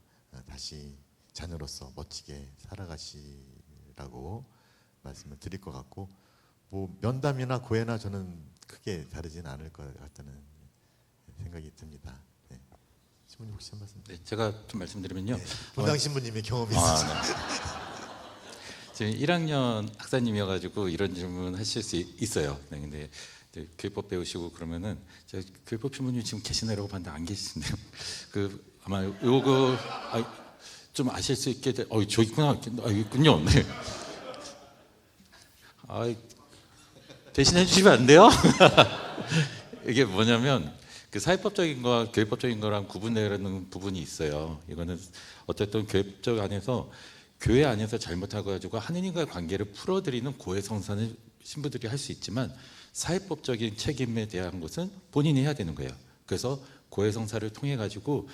다시 자녀로서 멋지게 살아가시라고 말씀을 드릴 것 같고 뭐 면담이나 고해나 저는 크게 다르지는 않을 것 같다는 생각이 듭니다. 네. 신부님 혹시 한 말씀? 네, 제가 좀 말씀드리면요. 분당 신부님의 경험이 있으시죠? 지금 1학년 학사님이어가지고 이런 질문 하실 수 있어요. 네, 근데 교육법 배우시고 그러면은 제가 교육법 신부님 지금 계시나라고 봤는데 안 계시네요. 그 아마 요거 좀 아실 수 있게 저 있구나. 있군요. 네. 대신해 주시면 안 돼요? 이게 뭐냐면 그 사회법적인 거와 교회법적인 거랑 구분되는 부분이 있어요. 이거는 어쨌든 교회법 안에서 교회 안에서 잘못하고 가지고 하느님과의 관계를 풀어드리는 고해성사는 신부들이 할 수 있지만 사회법적인 책임에 대한 것은 본인이 해야 되는 거예요. 그래서 고해성사를 통해 가지고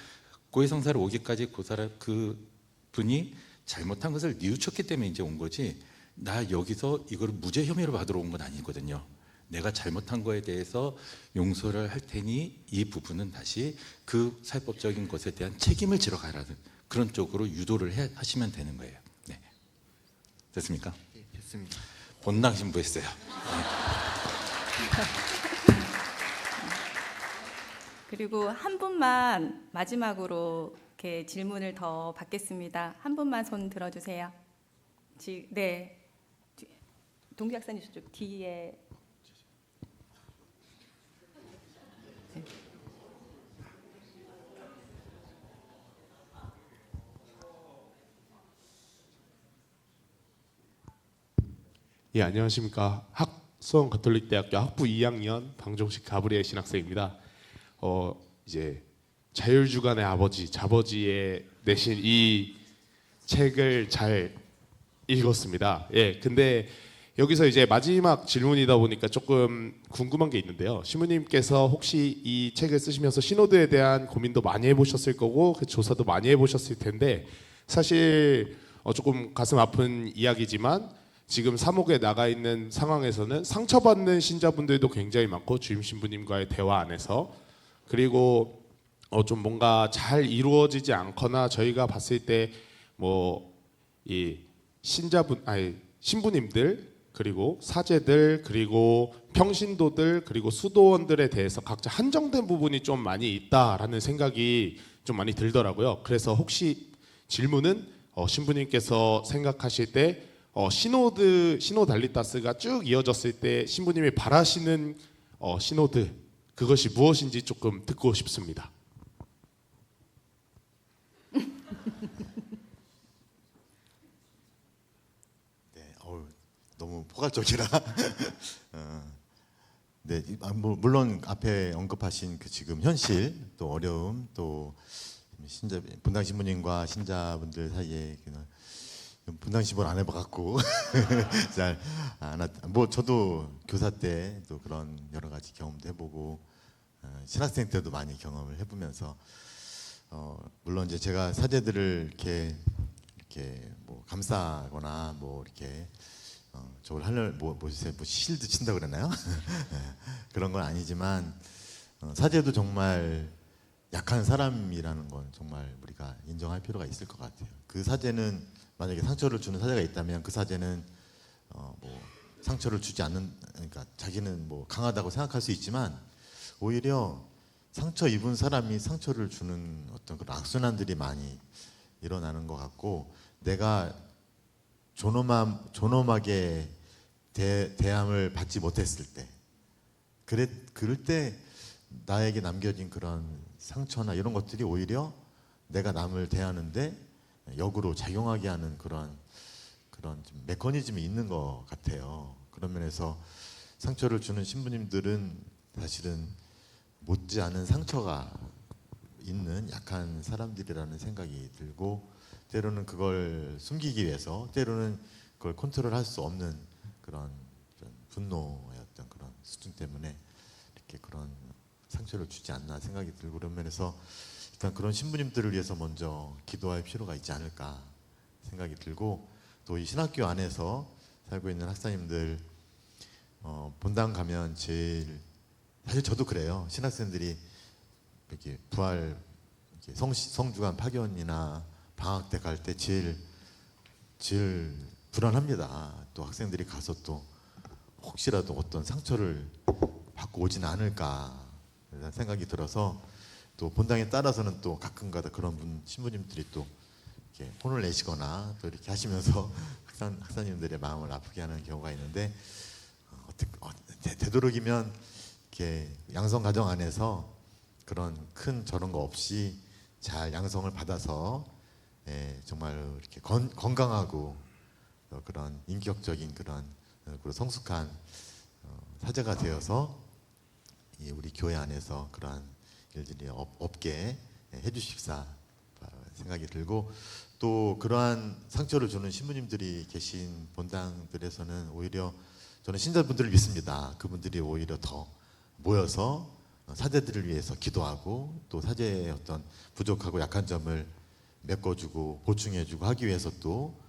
고해성사를 오기까지 그 분이 잘못한 것을 뉘우쳤기 때문에 이제 온 거지. 나 여기서 이거를 무죄 혐의로 받으러 온 건 아니거든요. 내가 잘못한 거에 대해서 용서를 할 테니 이 부분은 다시 그 사회법적인 것에 대한 책임을 지러 가라는 그런 쪽으로 유도를 하시면 되는 거예요. 네. 됐습니까? 예, 됐습니다. 본당 신부했어요. 그리고 한 분만 마지막으로 이렇게 질문을 더 받겠습니다. 한 분만 손 들어주세요. 네, 동기 학사님 저쪽 뒤에. 네. 예, 안녕하십니까. 수원 가톨릭대학교 학부 2학년 방종식 가브리엘 신학생입니다. 이제 자율주간의 아버지, 자버지에 내신 이 책을 잘 읽었습니다. 예, 근데 여기서 이제 마지막 질문이다 보니까 조금 궁금한 게 있는데요. 신부님께서 혹시 이 책을 쓰시면서 신호드에 대한 고민도 많이 해보셨을 거고 그 조사도 많이 해보셨을 텐데 사실 조금 가슴 아픈 이야기지만 지금 사목에 나가 있는 상황에서는 상처받는 신자분들도 굉장히 많고 주임 신부님과의 대화 안에서 그리고 좀 뭔가 잘 이루어지지 않거나 저희가 봤을 때 뭐 이 신부님들 그리고 사제들, 그리고 평신도들, 그리고 수도원들에 대해서 각자 한정된 부분이 좀 많이 있다라는 생각이 좀 많이 들더라고요. 그래서 혹시 질문은 신부님께서 생각하실 때 시노달리타스가 쭉 이어졌을 때 신부님이 바라시는 시노드, 그것이 무엇인지 조금 듣고 싶습니다. 네, 너무 포괄적이라. 네, 물론 앞에 언급하신 그 지금 현실, 또 어려움, 또 본당 신부님과 신자분들 사이에 본당 신부를 안 해봐갖고 뭐 저도 교사 때 또 그런 여러 가지 경험도 해보고 신학생 때도 많이 경험을 해보면서 물론 이제 제가 사제들을 이렇게 뭐 감싸거나 뭐 이렇게 저걸 하려 뭐 실드 친다 그러나요? 그런 건 아니지만 사제도 정말 약한 사람이라는 건 정말 우리가 인정할 필요가 있을 것 같아요. 그 사제는 만약에 상처를 주는 사제가 있다면 그 사제는 뭐 상처를 주지 않는, 그러니까 자기는 뭐 강하다고 생각할 수 있지만 오히려 상처 입은 사람이 상처를 주는 어떤 그런 악순환들이 많이 일어나는 것 같고, 내가 존엄하게 대함을 받지 못했을 때, 그럴 때 나에게 남겨진 그런 상처나 이런 것들이 오히려 내가 남을 대하는데 역으로 작용하게 하는 그런 좀 메커니즘이 있는 것 같아요. 그런 면에서 상처를 주는 신부님들은 사실은 못지않은 상처가 있는 약한 사람들이라는 생각이 들고, 때로는 그걸 숨기기 위해서, 때로는 그걸 컨트롤할 수 없는 그런 분노의 어떤 그런 수준 때문에 이렇게 그런 상처를 주지 않나 생각이 들고, 그런 면에서 일단 그런 신부님들을 위해서 먼저 기도할 필요가 있지 않을까 생각이 들고, 또 이 신학교 안에서 살고 있는 학사님들 본당 가면 제일, 사실 저도 그래요. 신학생들이 이렇게 부활 성주간 파견이나 방학 때 갈 때 제일 불안합니다. 또 학생들이 가서 또 혹시라도 어떤 상처를 받고 오진 않을까 생각이 들어서, 또 본당에 따라서는 또 가끔가다 그런 신부님들이 또 이렇게 혼을 내시거나 또 이렇게 하시면서 학사님들의 마음을 아프게 하는 경우가 있는데, 되도록이면 이렇게 양성 가정 안에서 그런 큰 저런 거 없이 잘 양성을 받아서 정말 이렇게 건강하고 그런 인격적인 그런 성숙한 사제가 되어서 우리 교회 안에서 그러한 일들이 없게 해주십사 생각이 들고, 또 그러한 상처를 주는 신부님들이 계신 본당들에서는 오히려 저는 신자분들을 믿습니다. 그분들이 오히려 더 모여서 사제들을 위해서 기도하고, 또 사제의 어떤 부족하고 약한 점을 메꿔주고 보충해주고 하기 위해서 또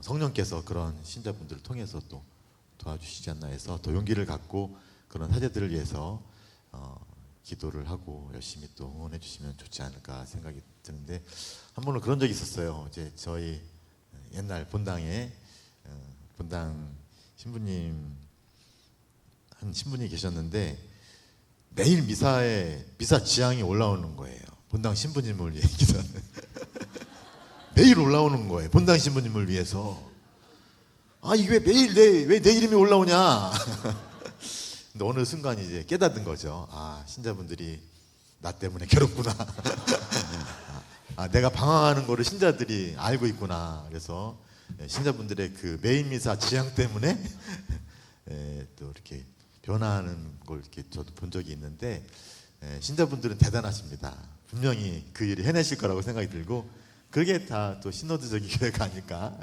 성령께서 그런 신자분들을 통해서 또 도와주시지 않나 해서 더 용기를 갖고 그런 사제들을 위해서 기도를 하고 열심히 또 응원해 주시면 좋지 않을까 생각이 드는데, 한 번은 그런 적이 있었어요. 이제 저희 옛날 본당에 본당 신부님 한 신분이 계셨는데 매일 미사에 미사 지향이 올라오는 거예요. 본당 신부님을 위해 기도하는 매일 올라오는 거예요. 본당 신부님을 위해서. 아, 이게 왜 매일 왜 내 이름이 올라오냐? 근데 어느 순간 이제 깨닫는 거죠. 아, 신자분들이 나 때문에 괴롭구나. 아, 내가 방황하는 거를 신자들이 알고 있구나. 그래서 신자분들의 그 매일 미사 지향 때문에 또 이렇게 변화하는 걸 이렇게 저도 본 적이 있는데, 신자분들은 대단하십니다. 분명히 그 일을 해내실 거라고 생각이 들고, 그게 다 또 시노드적인 교회가 아닐까.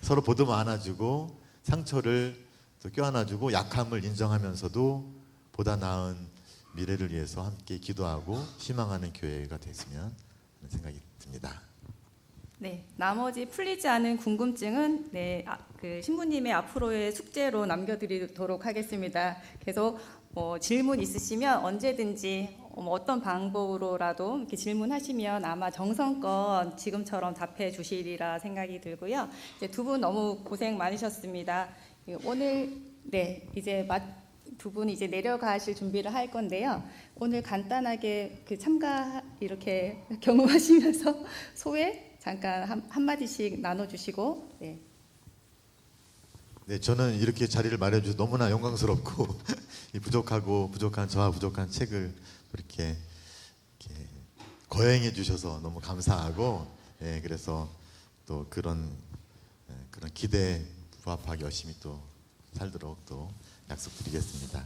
서로 보듬어 안아주고 상처를 또 껴안아주고 약함을 인정하면서도 보다 나은 미래를 위해서 함께 기도하고 희망하는 교회가 됐으면 하는 생각이 듭니다. 네, 나머지 풀리지 않은 궁금증은 그 신부님의 앞으로의 숙제로 남겨드리도록 하겠습니다. 계속 질문 있으시면 언제든지 어떤 방법으로라도 이렇게 질문하시면 아마 정성껏 지금처럼 답해 주시리라 생각이 들고요. 이제 두 분 너무 고생 많으셨습니다. 오늘 이제 두 분이 이제 내려가실 준비를 할 건데요. 오늘 간단하게 그 참가 이렇게 경험하시면서 소회 잠깐 한마디씩 나눠주시고. 네. 네, 저는 이렇게 자리를 마련해 주셔서 너무나 영광스럽고 이 부족한 저와 부족한 책을 이렇게 거행해 주셔서 너무 감사하고, 그래서 또 그런 기대에 부합하게 열심히 또 살도록 또 약속드리겠습니다.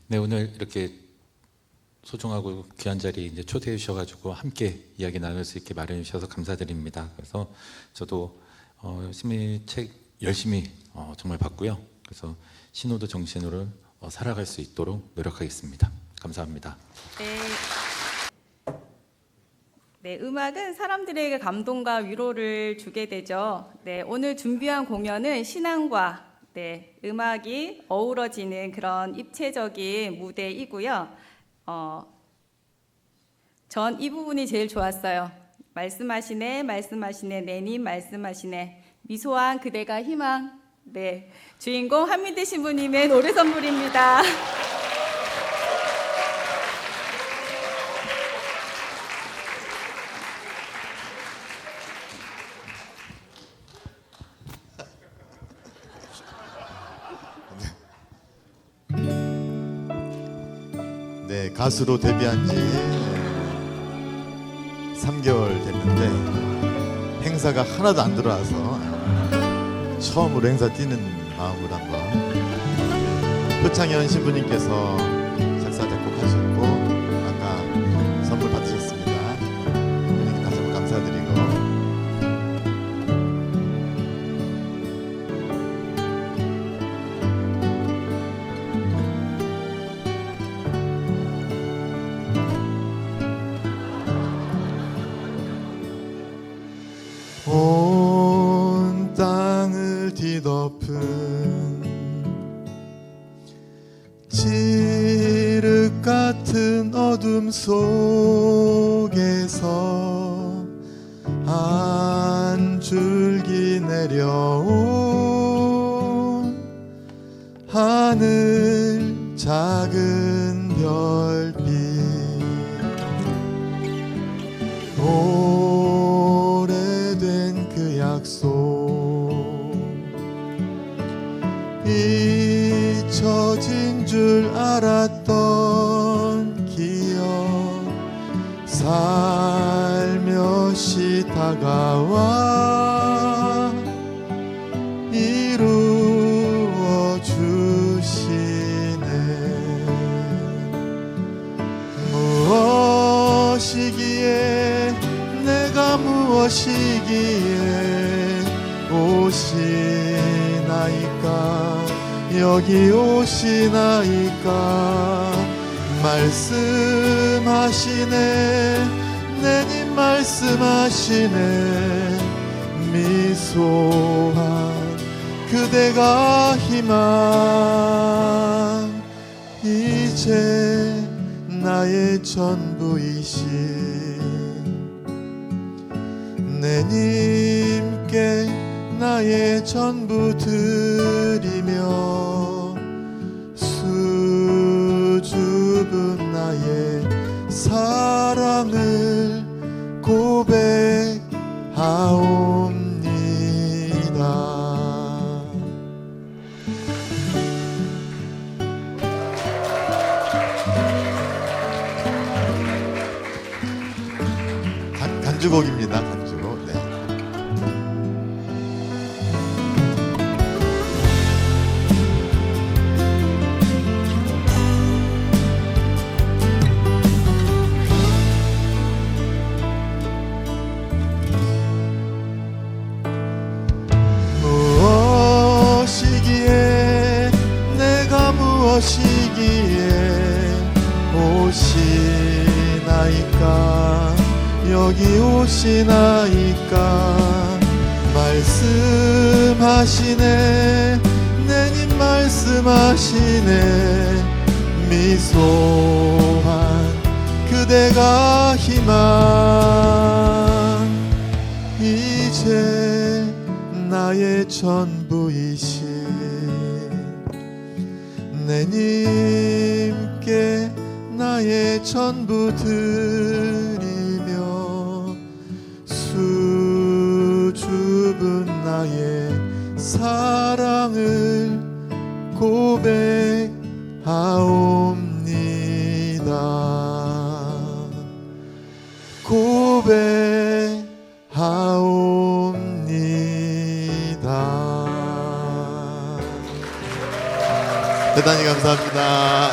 네, 오늘 이렇게 소중하고 귀한 자리 이제 초대해 주셔가지고 함께 이야기 나눌 수 있게 마련해 주셔서 감사드립니다. 그래서 저도 책 열심히 정말 봤고요. 그래서 신호도 정신으로 살아갈 수 있도록 노력하겠습니다. 감사합니다. 네, 음악은 사람들에게 감동과 위로를 주게 되죠. 네, 오늘 준비한 공연은 신앙과 음악이 어우러지는 그런 입체적인 무대이고요. 전 이 부분이 제일 좋았어요. 말씀하시네, 내님 말씀하시네, 미소한 그대가 희망. 네, 주인공 한민대 신부님의 노래 선물입니다. 네, 가수로 데뷔한 지 3개월 됐는데 행사가 하나도 안 들어와서 처음으로 행사 뛰는 마음으로 한번 표창현 신부님께서 작사 작곡하셨고 아까 선물 받으셨습니다. 분위기 다시 한번 감사드리고, 온 땅을 뒤덮은 칠흑 같은 어둠 속에서 한 줄기 내려온 하늘 작은 별빛, 오래된 그 약속 잊혀진 줄 알았던 기억 살며시 다가와 이루어 주시네. 무엇이기에 내가 무엇이기에 오시나이까, 여기 오시나이까. 말씀하시네, 내님 말씀하시네, 미소한 그대가 희망. 이제 나의 전부이신 내님께 나의 전부 드리며 수줍은 나의 사랑을 고백하옵니다. 간주곡입니다. 간주곡. 네. 무엇이기에 내가 무엇이기에 오시나이까, 여기 오시나이까. 말씀하시네, 내님 말씀하시네, 미소한 그대가 희망. 이제 나의 전부이신 내님께 나의 전부 드리며 수줍은 나의 사랑을 고백하옵니다. 고백하옵니다. 대단히 감사합니다.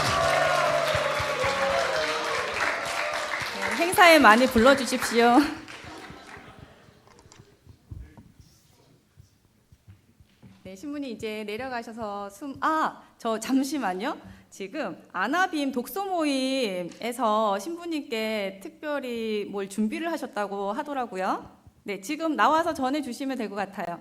네, 행사에 많이 불러주십시오. 네, 신부님 이제 내려가셔서 저 잠시만요. 지금 아나빔 독서 모임에서 신부님께 특별히 뭘 준비를 하셨다고 하더라고요. 네, 지금 나와서 전해주시면 될 것 같아요.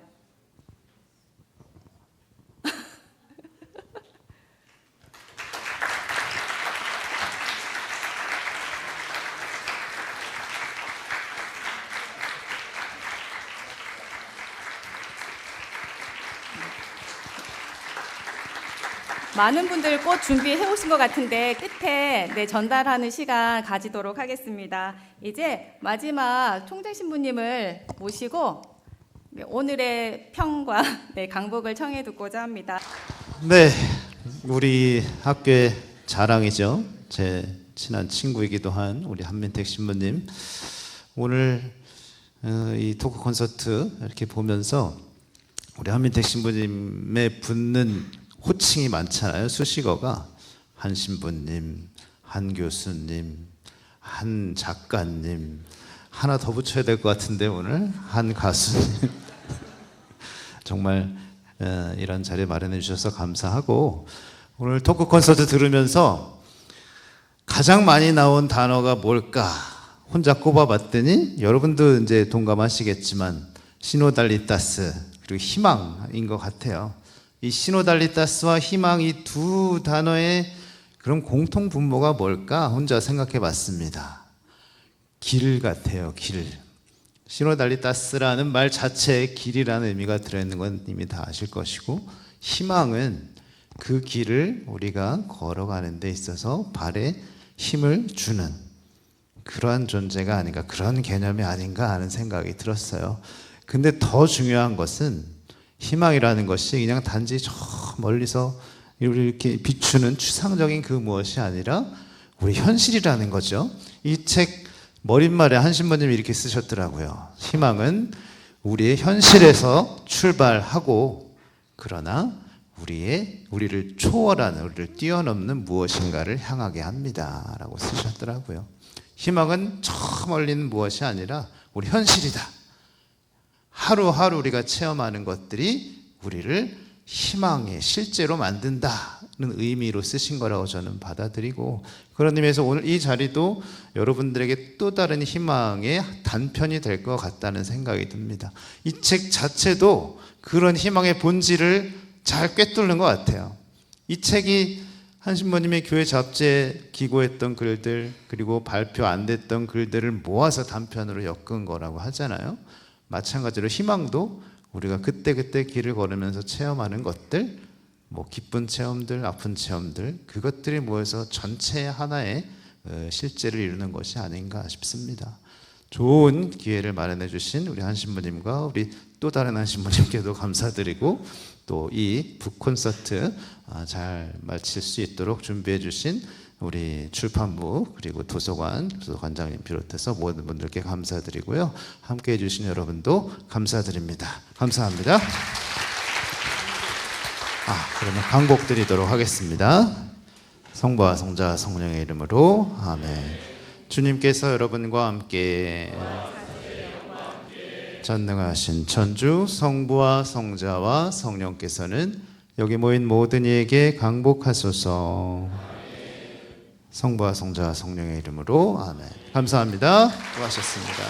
많은 분들 꽃 준비해 오신 것 같은데 끝에 전달하는 시간 가지도록 하겠습니다. 이제 마지막 총재 신부님을 모시고 오늘의 평과 강복을 청해 듣고자 합니다. 네, 우리 학교의 자랑이죠. 제 친한 친구이기도 한 우리 한민택 신부님. 오늘 이 토크 콘서트 이렇게 보면서 우리 한민택 신부님의 붙는 호칭이 많잖아요. 수식어가 한 신부님, 한 교수님, 한 작가님, 하나 더 붙여야 될 것 같은데 오늘 한 가수님. 정말 이런 자리 마련해 주셔서 감사하고 오늘 토크 콘서트 들으면서 가장 많이 나온 단어가 뭘까 혼자 꼽아봤더니 여러분도 이제 동감하시겠지만 시노달리타스 그리고 희망인 것 같아요. 이 시노달리타스와 희망 이 두 단어의 그런 공통 분모가 뭘까 혼자 생각해 봤습니다. 길 같아요. 길. 시노달리타스라는 말 자체에 길이라는 의미가 들어있는 건 이미 다 아실 것이고 희망은 그 길을 우리가 걸어가는 데 있어서 발에 힘을 주는 그러한 존재가 아닌가 그런 개념이 아닌가 하는 생각이 들었어요. 근데 더 중요한 것은 희망이라는 것이 그냥 단지 저 멀리서 이렇게 비추는 추상적인 그 무엇이 아니라 우리 현실이라는 거죠. 이 책 머릿말에 한 신부님이 이렇게 쓰셨더라고요. 희망은 우리의 현실에서 출발하고 그러나 우리를 초월하는 우리를 뛰어넘는 무엇인가를 향하게 합니다 라고 쓰셨더라고요. 희망은 저 멀리 있는 무엇이 아니라 우리 현실이다. 하루하루 우리가 체험하는 것들이 우리를 희망에 실제로 만든다는 의미로 쓰신 거라고 저는 받아들이고 그런 의미에서 오늘 이 자리도 여러분들에게 또 다른 희망의 단편이 될 것 같다는 생각이 듭니다. 이 책 자체도 그런 희망의 본질을 잘 꿰뚫는 것 같아요. 이 책이 한 신부님의 교회 잡지에 기고했던 글들 그리고 발표 안 됐던 글들을 모아서 단편으로 엮은 거라고 하잖아요. 마찬가지로 희망도 우리가 그때그때 길을 걸으면서 체험하는 것들 뭐 기쁜 체험들 아픈 체험들 그것들이 모여서 전체 하나의 실제를 이루는 것이 아닌가 싶습니다. 좋은 기회를 마련해 주신 우리 한 신부님과 우리 또 다른 한 신부님께도 감사드리고 또 이 북콘서트 잘 마칠 수 있도록 준비해 주신 우리 출판부 그리고 도서관장님 비롯해서 모든 분들께 감사드리고요. 함께해 주신 여러분도 감사드립니다. 감사합니다. 그러면 강곡 드리도록 하겠습니다. 성부와 성자 성령의 이름으로 아멘. 주님께서 여러분과 함께 전능하신 천주 성부와 성자와 성령께서는 여기 모인 모든 이에게 강복하소서. 성부와 성자 성령의 이름으로 아멘. 감사합니다. 수고하셨습니다.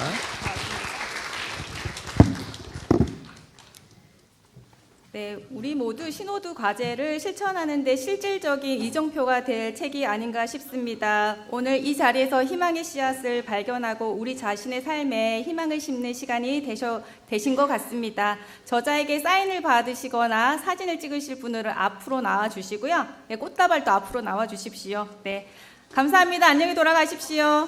네, 우리 모두 신호두 과제를 실천하는 데 실질적인 이정표가 될 책이 아닌가 싶습니다. 오늘 이 자리에서 희망의 씨앗을 발견하고 우리 자신의 삶에 희망을 심는 시간이 되신 것 같습니다. 저자에게 사인을 받으시거나 사진을 찍으실 분들은 앞으로 나와 주시고요. 네, 꽃다발도 앞으로 나와 주십시오. 네, 감사합니다. 안녕히 돌아가십시오.